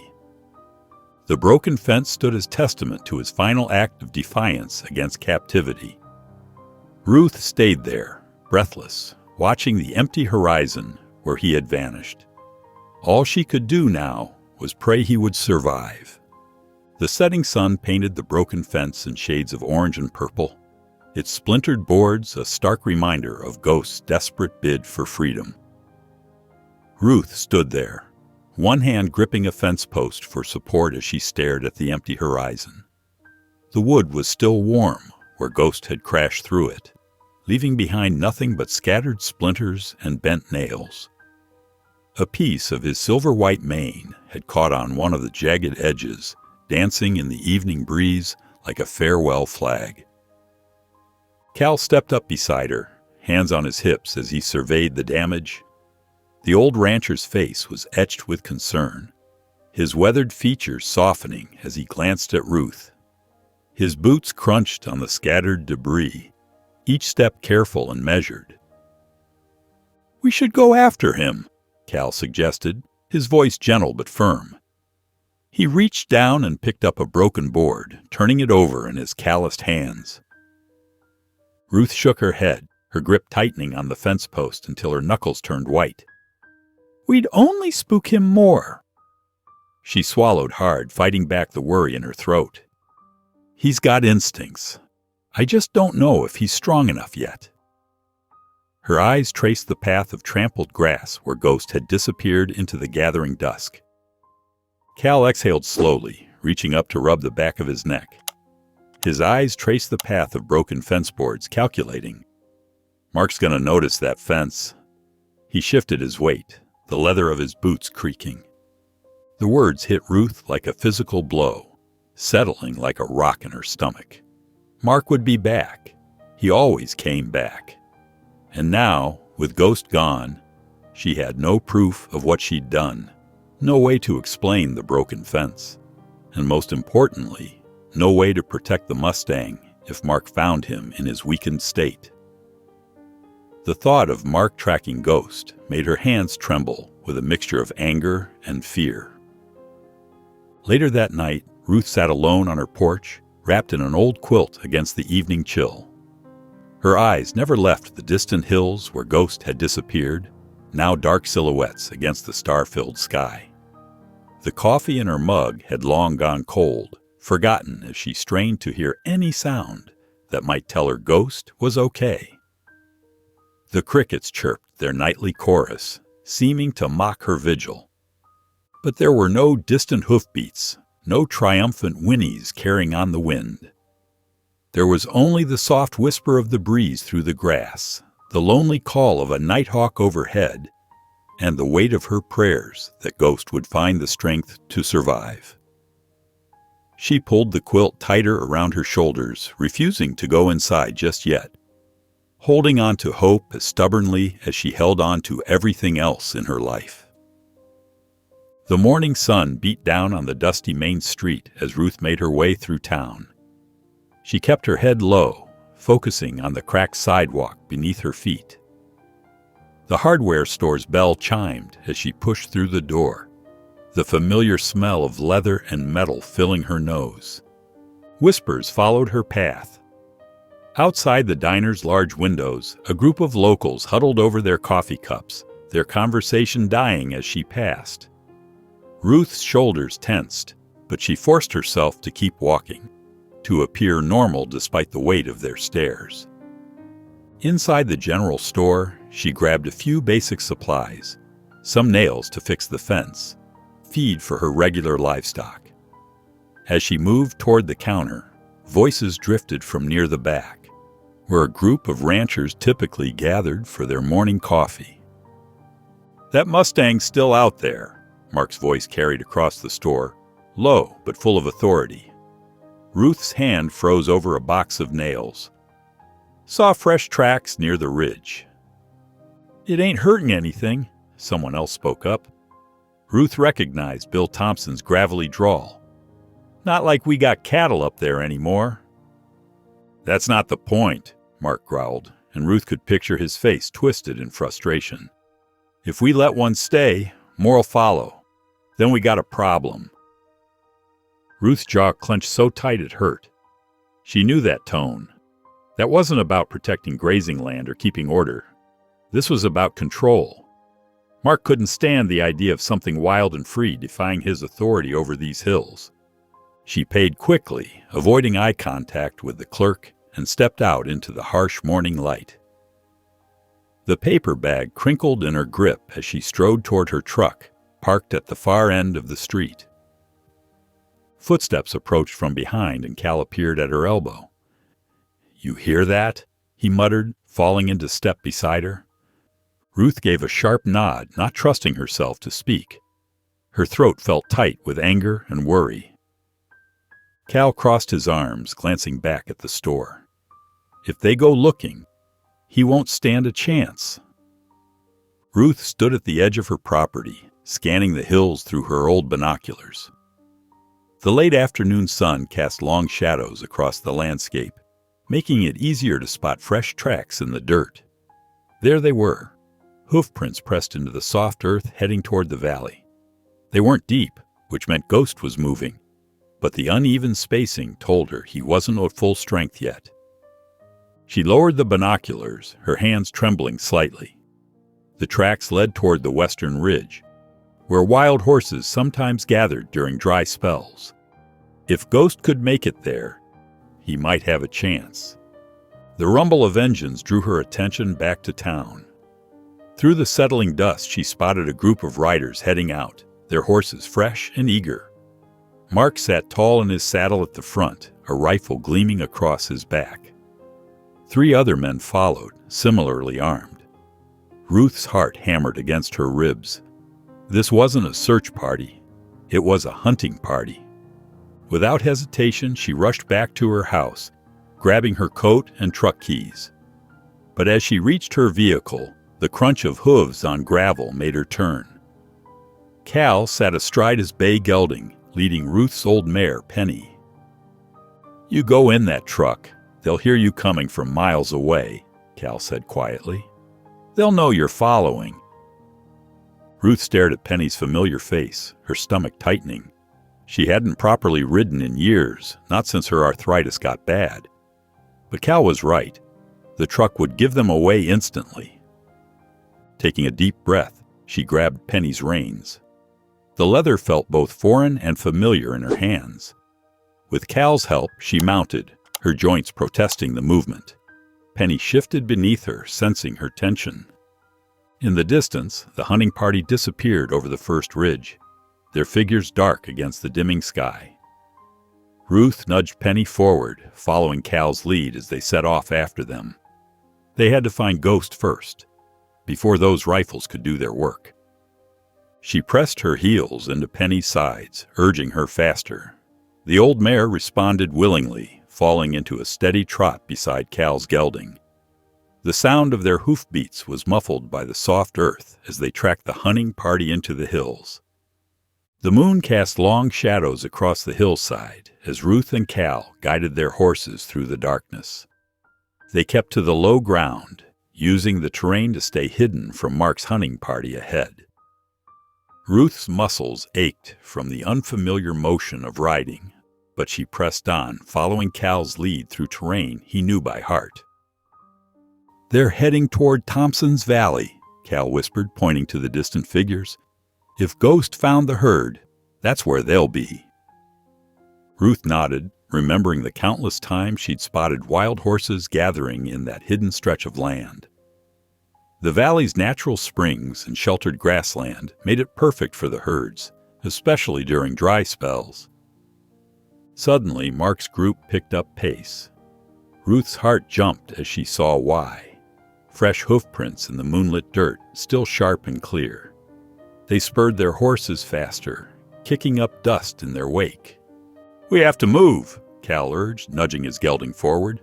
The broken fence stood as testament to his final act of defiance against captivity. Ruth stayed there, breathless, watching the empty horizon where he had vanished. All she could do now was pray he would survive. The setting sun painted the broken fence in shades of orange and purple, its splintered boards a stark reminder of Ghost's desperate bid for freedom. Ruth stood there, one hand gripping a fence post for support as she stared at the empty horizon. The wood was still warm where Ghost had crashed through it, leaving behind nothing but scattered splinters and bent nails. A piece of his silver-white mane had caught on one of the jagged edges, dancing in the evening breeze like a farewell flag. Cal stepped up beside her, hands on his hips as he surveyed the damage. The old rancher's face was etched with concern, his weathered features softening as he glanced at Ruth. His boots crunched on the scattered debris, each step careful and measured. "We should go after him," Cal suggested, his voice gentle but firm. He reached down and picked up a broken board, turning it over in his calloused hands. Ruth shook her head, her grip tightening on the fence post until her knuckles turned white. "We'd only spook him more." She swallowed hard, fighting back the worry in her throat. "He's got instincts. I just don't know if he's strong enough yet." Her eyes traced the path of trampled grass where Ghost had disappeared into the gathering dusk. Cal exhaled slowly, reaching up to rub the back of his neck. His eyes traced the path of broken fence boards, calculating. "Mark's gonna notice that fence." He shifted his weight, the leather of his boots creaking. The words hit Ruth like a physical blow, settling like a rock in her stomach. Mark would be back. He always came back. And now, with Ghost gone, she had no proof of what she'd done, no way to explain the broken fence. and most importantly, no way to protect the Mustang if Mark found him in his weakened state. The thought of Mark tracking Ghost made her hands tremble with a mixture of anger and fear. Later that night, Ruth sat alone on her porch, wrapped in an old quilt against the evening chill. Her eyes never left the distant hills where Ghost had disappeared, now dark silhouettes against the star-filled sky. The coffee in her mug had long gone cold, forgotten as she strained to hear any sound that might tell her Ghost was okay. The crickets chirped their nightly chorus, seeming to mock her vigil. But there were no distant hoofbeats, no triumphant whinnies carrying on the wind. There was only the soft whisper of the breeze through the grass, the lonely call of a nighthawk overhead, and the weight of her prayers that Ghost would find the strength to survive. She pulled the quilt tighter around her shoulders, refusing to go inside just yet, holding on to hope as stubbornly as she held on to everything else in her life. The morning sun beat down on the dusty main street as Ruth made her way through town. She kept her head low, focusing on the cracked sidewalk beneath her feet. The hardware store's bell chimed as she pushed through the door, the familiar smell of leather and metal filling her nose. Whispers followed her path. Outside the diner's large windows, a group of locals huddled over their coffee cups, their conversation dying as she passed. Ruth's shoulders tensed, but she forced herself to keep walking, to appear normal despite the weight of their stares. Inside the general store, she grabbed a few basic supplies, some nails to fix the fence, feed for her regular livestock. As she moved toward the counter, voices drifted from near the back, where a group of ranchers typically gathered for their morning coffee. "That Mustang's still out there," Mark's voice carried across the store, low but full of authority. Ruth's hand froze over a box of nails. "Saw fresh tracks near the ridge." "It ain't hurting anything," someone else spoke up. Ruth recognized Bill Thompson's gravelly drawl. "Not like we got cattle up there anymore." "That's not the point," Mark growled, and Ruth could picture his face twisted in frustration. "If we let one stay, more'll follow. Then we got a problem." Ruth's jaw clenched so tight it hurt. She knew that tone. That wasn't about protecting grazing land or keeping order. This was about control. Mark couldn't stand the idea of something wild and free defying his authority over these hills. She paid quickly, avoiding eye contact with the clerk, and stepped out into the harsh morning light. The paper bag crinkled in her grip as she strode toward her truck, parked at the far end of the street. Footsteps approached from behind, and Cal appeared at her elbow. "You hear that?" he muttered, falling into step beside her. Ruth gave a sharp nod, not trusting herself to speak. Her throat felt tight with anger and worry. Cal crossed his arms, glancing back at the store. If they go looking, he won't stand a chance. Ruth stood at the edge of her property, scanning the hills through her old binoculars. The late afternoon sun cast long shadows across the landscape, making it easier to spot fresh tracks in the dirt. There they were, hoofprints pressed into the soft earth heading toward the valley. They weren't deep, which meant Ghost was moving, but the uneven spacing told her he wasn't at full strength yet. She lowered the binoculars, her hands trembling slightly. The tracks led toward the western ridge, where wild horses sometimes gathered during dry spells. If Ghost could make it there, he might have a chance. The rumble of engines drew her attention back to town. Through the settling dust, she spotted a group of riders heading out, their horses fresh and eager. Mark sat tall in his saddle at the front, a rifle gleaming across his back. 3 other men followed, similarly armed. Ruth's heart hammered against her ribs. This wasn't a search party. It was a hunting party. Without hesitation, she rushed back to her house, grabbing her coat and truck keys. But as she reached her vehicle, the crunch of hooves on gravel made her turn. Cal sat astride his bay gelding, leading Ruth's old mare, Penny. "You go in that truck. They'll hear you coming from miles away," Cal said quietly. "They'll know you're following." Ruth stared at Penny's familiar face, her stomach tightening. She hadn't properly ridden in years, not since her arthritis got bad. But Cal was right. The truck would give them away instantly. Taking a deep breath, she grabbed Penny's reins. The leather felt both foreign and familiar in her hands. With Cal's help, she mounted, her joints protesting the movement. Penny shifted beneath her, sensing her tension. In the distance, the hunting party disappeared over the first ridge, their figures dark against the dimming sky. Ruth nudged Penny forward, following Cal's lead as they set off after them. They had to find Ghost first, before those rifles could do their work. She pressed her heels into Penny's sides, urging her faster. The old mare responded willingly, falling into a steady trot beside Cal's gelding. The sound of their hoofbeats was muffled by the soft earth as they tracked the hunting party into the hills. The moon cast long shadows across the hillside as Ruth and Cal guided their horses through the darkness. They kept to the low ground, using the terrain to stay hidden from Mark's hunting party ahead. Ruth's muscles ached from the unfamiliar motion of riding, but she pressed on, following Cal's lead through terrain he knew by heart. "They're heading toward Thompson's Valley," Cal whispered, pointing to the distant figures. "If Ghost found the herd, that's where they'll be." Ruth nodded, remembering the countless times she'd spotted wild horses gathering in that hidden stretch of land. The valley's natural springs and sheltered grassland made it perfect for the herds, especially during dry spells. Suddenly, Mark's group picked up pace. Ruth's heart jumped as she saw why. Fresh hoofprints in the moonlit dirt, still sharp and clear. They spurred their horses faster, kicking up dust in their wake. "We have to move," Cal urged, nudging his gelding forward.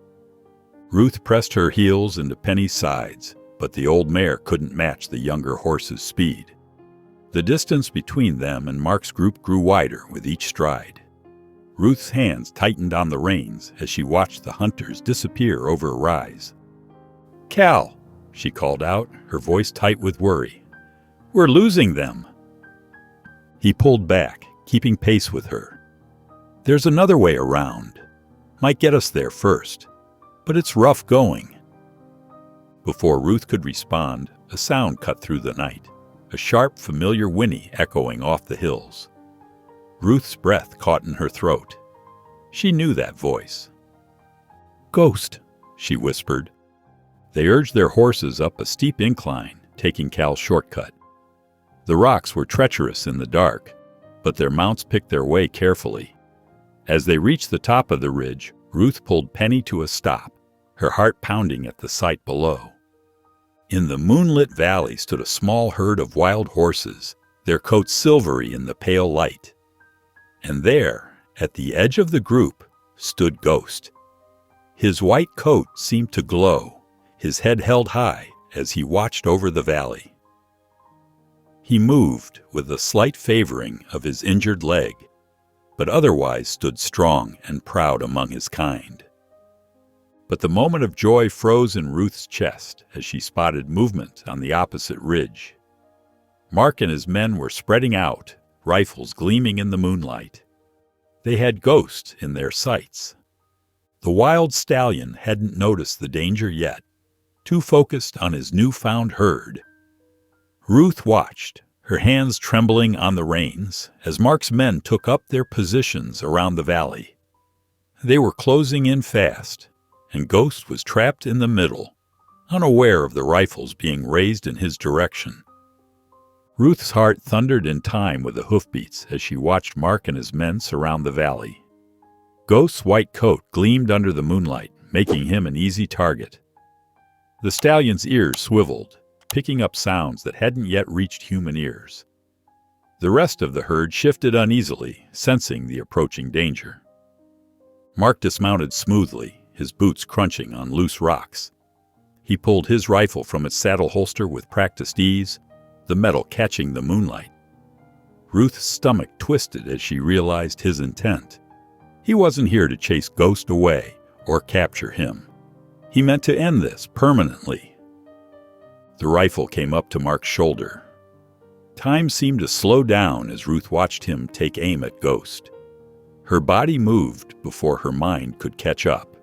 Ruth pressed her heels into Penny's sides, but the old mare couldn't match the younger horse's speed. The distance between them and Mark's group grew wider with each stride. Ruth's hands tightened on the reins as she watched the hunters disappear over a rise. "Cal," she called out, her voice tight with worry. "We're losing them." He pulled back, keeping pace with her. "There's another way around. Might get us there first, but it's rough going." Before Ruth could respond, a sound cut through the night, a sharp, familiar whinny echoing off the hills. Ruth's breath caught in her throat. She knew that voice. "Ghost," she whispered. They urged their horses up a steep incline, taking Cal's shortcut. The rocks were treacherous in the dark, but their mounts picked their way carefully. As they reached the top of the ridge, Ruth pulled Penny to a stop, her heart pounding at the sight below. In the moonlit valley stood a small herd of wild horses, their coats silvery in the pale light. And there, at the edge of the group, stood Ghost. His white coat seemed to glow, his head held high as he watched over the valley. He moved with a slight favoring of his injured leg, but otherwise stood strong and proud among his kind. But the moment of joy froze in Ruth's chest as she spotted movement on the opposite ridge. Mark and his men were spreading out, rifles gleaming in the moonlight. They had Ghost in their sights. The wild stallion hadn't noticed the danger yet, too focused on his newfound herd. Ruth watched, her hands trembling on the reins, as Mark's men took up their positions around the valley. They were closing in fast, and Ghost was trapped in the middle, unaware of the rifles being raised in his direction. Ruth's heart thundered in time with the hoofbeats as she watched Mark and his men surround the valley. Ghost's white coat gleamed under the moonlight, making him an easy target. The stallion's ears swiveled, picking up sounds that hadn't yet reached human ears. The rest of the herd shifted uneasily, sensing the approaching danger. Mark dismounted smoothly, his boots crunching on loose rocks. He pulled his rifle from its saddle holster with practiced ease, the metal catching the moonlight. Ruth's stomach twisted as she realized his intent. He wasn't here to chase Ghost away or capture him. He meant to end this permanently. The rifle came up to Mark's shoulder. Time seemed to slow down as Ruth watched him take aim at Ghost. Her body moved before her mind could catch up.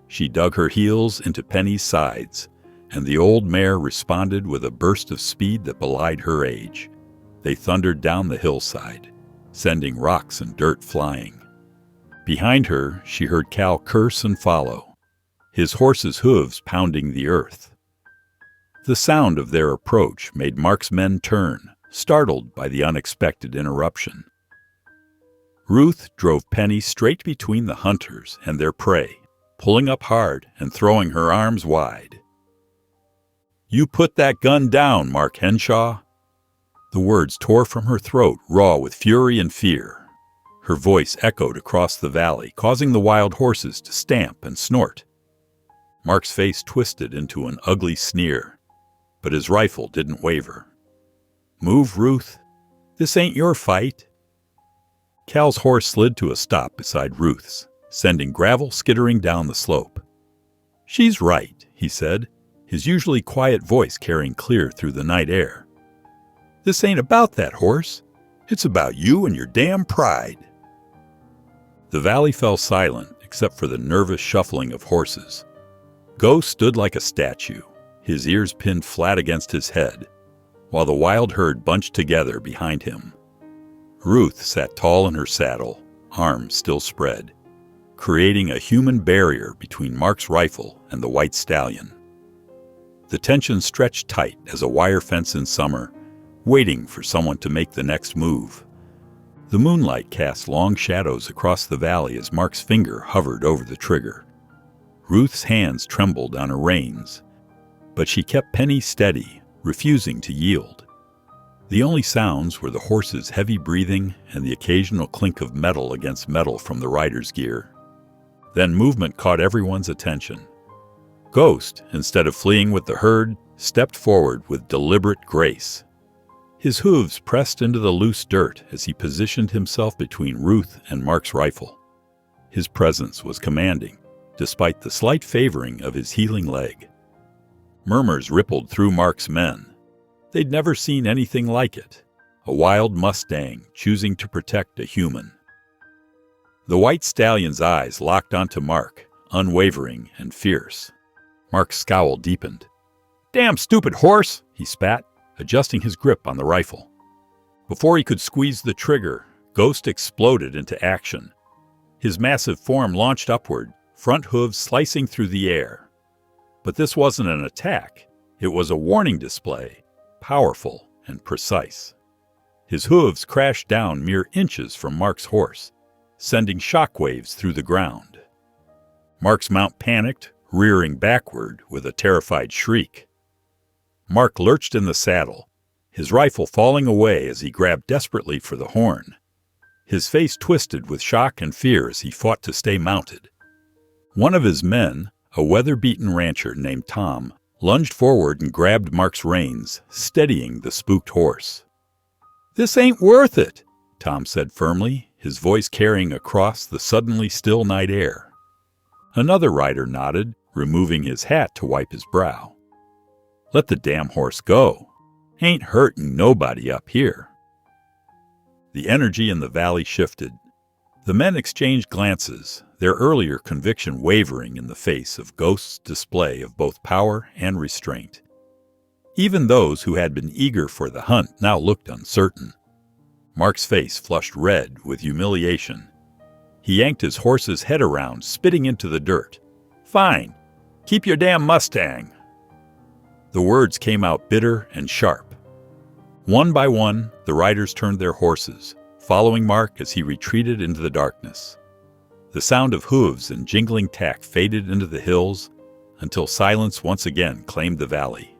She dug her heels into Penny's sides, and the old mare responded with a burst of speed that belied her age. They thundered down the hillside, sending rocks and dirt flying. Behind her, she heard Cal curse and follow, his horse's hooves pounding the earth. The sound of their approach made Mark's men turn, startled by the unexpected interruption. Ruth drove Penny straight between the hunters and their prey, pulling up hard and throwing her arms wide. "You put that gun down, Mark Henshaw!" The words tore from her throat, raw with fury and fear. Her voice echoed across the valley, causing the wild horses to stamp and snort. Mark's face twisted into an ugly sneer, but his rifle didn't waver. "Move, Ruth. This ain't your fight." Cal's horse slid to a stop beside Ruth's, sending gravel skittering down the slope. "She's right," he said, his usually quiet voice carrying clear through the night air. "This ain't about that horse. It's about you and your damn pride." The valley fell silent except for the nervous shuffling of horses. Ghost stood like a statue, his ears pinned flat against his head, while the wild herd bunched together behind him. Ruth sat tall in her saddle, arms still spread, creating a human barrier between Mark's rifle and the white stallion. The tension stretched tight as a wire fence in summer, waiting for someone to make the next move. The moonlight cast long shadows across the valley as Mark's finger hovered over the trigger. Ruth's hands trembled on her reins, but she kept Penny steady, refusing to yield. The only sounds were the horse's heavy breathing and the occasional clink of metal against metal from the rider's gear. Then movement caught everyone's attention. Ghost, instead of fleeing with the herd, stepped forward with deliberate grace. His hooves pressed into the loose dirt as he positioned himself between Ruth and Mark's rifle. His presence was commanding, despite the slight favoring of his healing leg. Murmurs rippled through Mark's men. They'd never seen anything like it, a wild mustang choosing to protect a human. The white stallion's eyes locked onto Mark, unwavering and fierce. Mark's scowl deepened. "Damn stupid horse!" he spat, adjusting his grip on the rifle. Before he could squeeze the trigger, Ghost exploded into action. His massive form launched upward, front hooves slicing through the air. But this wasn't an attack. It was a warning display, powerful and precise. His hooves crashed down mere inches from Mark's horse, sending shockwaves through the ground. Mark's mount panicked, rearing backward with a terrified shriek. Mark lurched in the saddle, his rifle falling away as he grabbed desperately for the horn. His face twisted with shock and fear as he fought to stay mounted. One of his men, a weather-beaten rancher named Tom, lunged forward and grabbed Mark's reins, steadying the spooked horse. "This ain't worth it," Tom said firmly, his voice carrying across the suddenly still night air. Another rider nodded, removing his hat to wipe his brow. "Let the damn horse go. Ain't hurting nobody up here." The energy in the valley shifted. The men exchanged glances, their earlier conviction wavering in the face of Ghost's display of both power and restraint. Even those who had been eager for the hunt now looked uncertain. Mark's face flushed red with humiliation. He yanked his horse's head around, spitting into the dirt. "Fine. Keep your damn mustang." The words came out bitter and sharp. One by one, the riders turned their horses, following Mark as he retreated into the darkness. The sound of hooves and jingling tack faded into the hills until silence once again claimed the valley.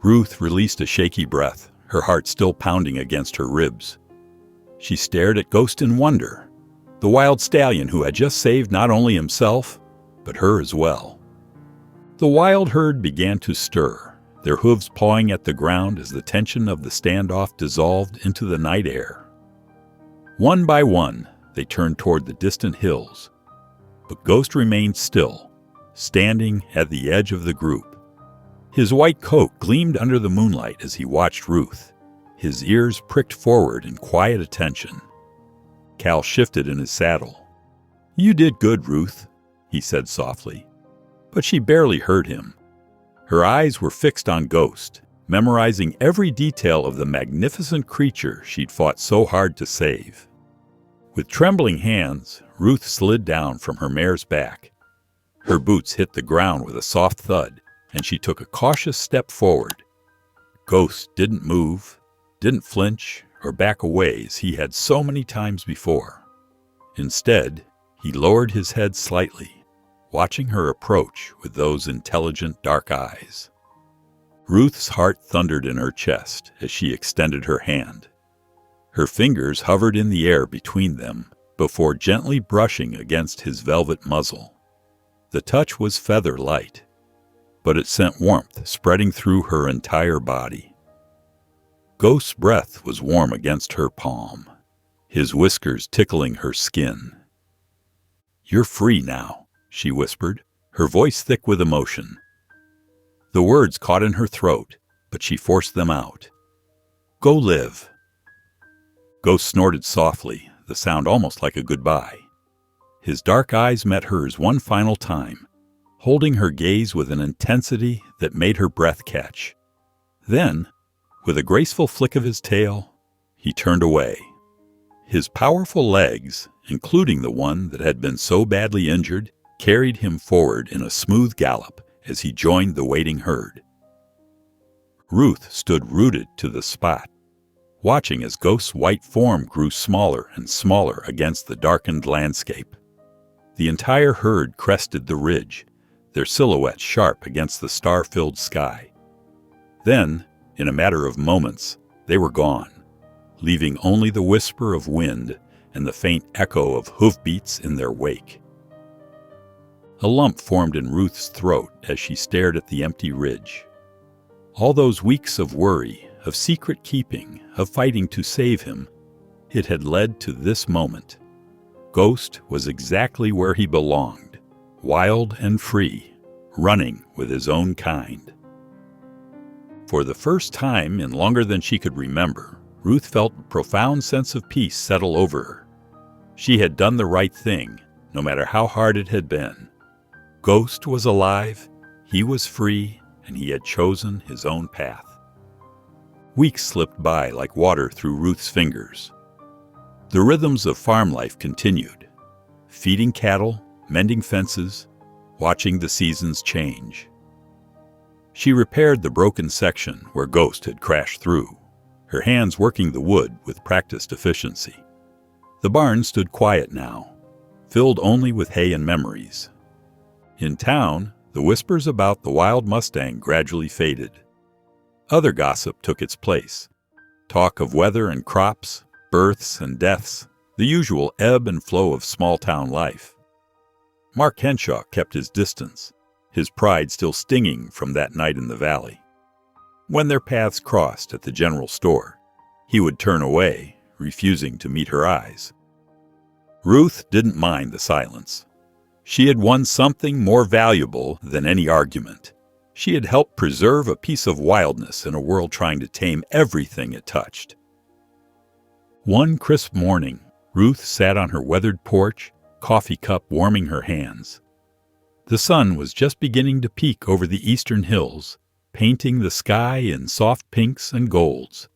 Ruth released a shaky breath, her heart still pounding against her ribs. She stared at Ghost in wonder, the wild stallion who had just saved not only himself, but her as well. The wild herd began to stir, their hooves pawing at the ground as the tension of the standoff dissolved into the night air. One by one, they turned toward the distant hills, but Ghost remained still, standing at the edge of the group. His white coat gleamed under the moonlight as he watched Ruth, his ears pricked forward in quiet attention. Cal shifted in his saddle. "You did good, Ruth," he said softly, but she barely heard him. Her eyes were fixed on Ghost, memorizing every detail of the magnificent creature she'd fought so hard to save. With trembling hands, Ruth slid down from her mare's back. Her boots hit the ground with a soft thud, and she took a cautious step forward. Ghost didn't move, didn't flinch, or back away as he had so many times before. Instead, he lowered his head slightly, watching her approach with those intelligent dark eyes. Ruth's heart thundered in her chest as she extended her hand. Her fingers hovered in the air between them before gently brushing against his velvet muzzle. The touch was feather light, but it sent warmth spreading through her entire body. Ghost's breath was warm against her palm, his whiskers tickling her skin. "You're free now," she whispered, her voice thick with emotion. The words caught in her throat, but she forced them out. "Go live." Ghost snorted softly, the sound almost like a goodbye. His dark eyes met hers one final time, holding her gaze with an intensity that made her breath catch. Then, with a graceful flick of his tail, he turned away. His powerful legs, including the one that had been so badly injured, carried him forward in a smooth gallop as he joined the waiting herd. Ruth stood rooted to the spot, watching as Ghost's white form grew smaller and smaller against the darkened landscape. The entire herd crested the ridge, their silhouettes sharp against the star-filled sky. Then, in a matter of moments, they were gone, leaving only the whisper of wind and the faint echo of hoofbeats in their wake. A lump formed in Ruth's throat as she stared at the empty ridge. All those weeks of worry, of secret keeping, of fighting to save him, it had led to this moment. Ghost was exactly where he belonged, wild and free, running with his own kind. For the first time in longer than she could remember, Ruth felt a profound sense of peace settle over her. She had done the right thing, no matter how hard it had been. Ghost was alive, he was free, and he had chosen his own path. Weeks slipped by like water through Ruth's fingers. The rhythms of farm life continued, feeding cattle, mending fences, watching the seasons change. She repaired the broken section where Ghost had crashed through, her hands working the wood with practiced efficiency. The barn stood quiet now, filled only with hay and memories. In town, the whispers about the wild mustang gradually faded. Other gossip took its place. Talk of weather and crops, births and deaths, the usual ebb and flow of small-town life. Mark Henshaw kept his distance, his pride still stinging from that night in the valley. When their paths crossed at the general store, he would turn away, refusing to meet her eyes. Ruth didn't mind the silence. She had won something more valuable than any argument. She had helped preserve a piece of wildness in a world trying to tame everything it touched. One crisp morning, Ruth sat on her weathered porch, coffee cup warming her hands. The sun was just beginning to peek over the eastern hills, painting the sky in soft pinks and golds.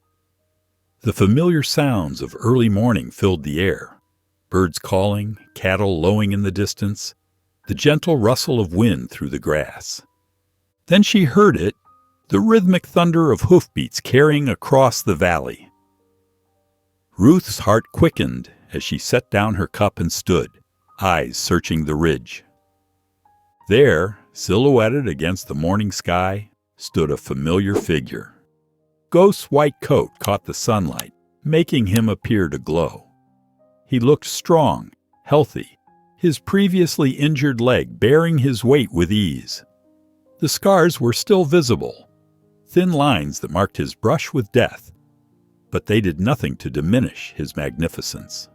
The familiar sounds of early morning filled the air, birds calling, cattle lowing in the distance, the gentle rustle of wind through the grass. Then she heard it, the rhythmic thunder of hoofbeats carrying across the valley. Ruth's heart quickened as she set down her cup and stood, eyes searching the ridge. There, silhouetted against the morning sky, stood a familiar figure. Ghost's white coat caught the sunlight, making him appear to glow. He looked strong, healthy, his previously injured leg bearing his weight with ease. The scars were still visible, thin lines that marked his brush with death, but they did nothing to diminish his magnificence.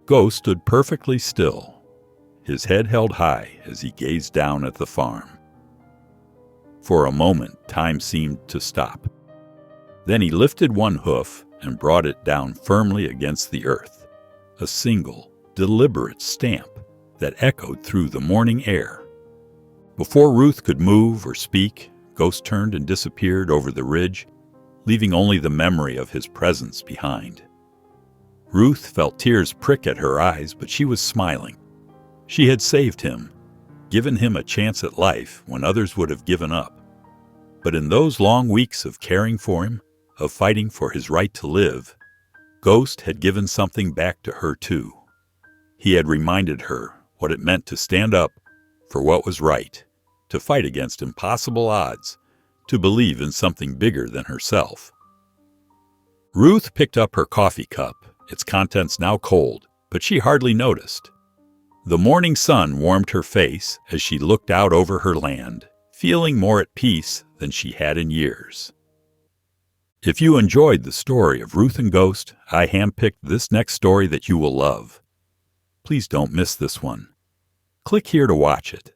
Ghost stood perfectly still, his head held high as he gazed down at the farm. For a moment, time seemed to stop. Then he lifted one hoof and brought it down firmly against the earth, a single, deliberate stamp that echoed through the morning air. Before Ruth could move or speak, Ghost turned and disappeared over the ridge, leaving only the memory of his presence behind. Ruth felt tears prick at her eyes, but she was smiling. She had saved him, given him a chance at life when others would have given up. But in those long weeks of caring for him, of fighting for his right to live, Ghost had given something back to her too. He had reminded her what it meant to stand up for what was right, to fight against impossible odds, to believe in something bigger than herself. Ruth picked up her coffee cup, its contents now cold, but she hardly noticed. The morning sun warmed her face as she looked out over her land, feeling more at peace than she had in years. If you enjoyed the story of Ruth and Ghost, I handpicked this next story that you will love. Please don't miss this one. Click here to watch it.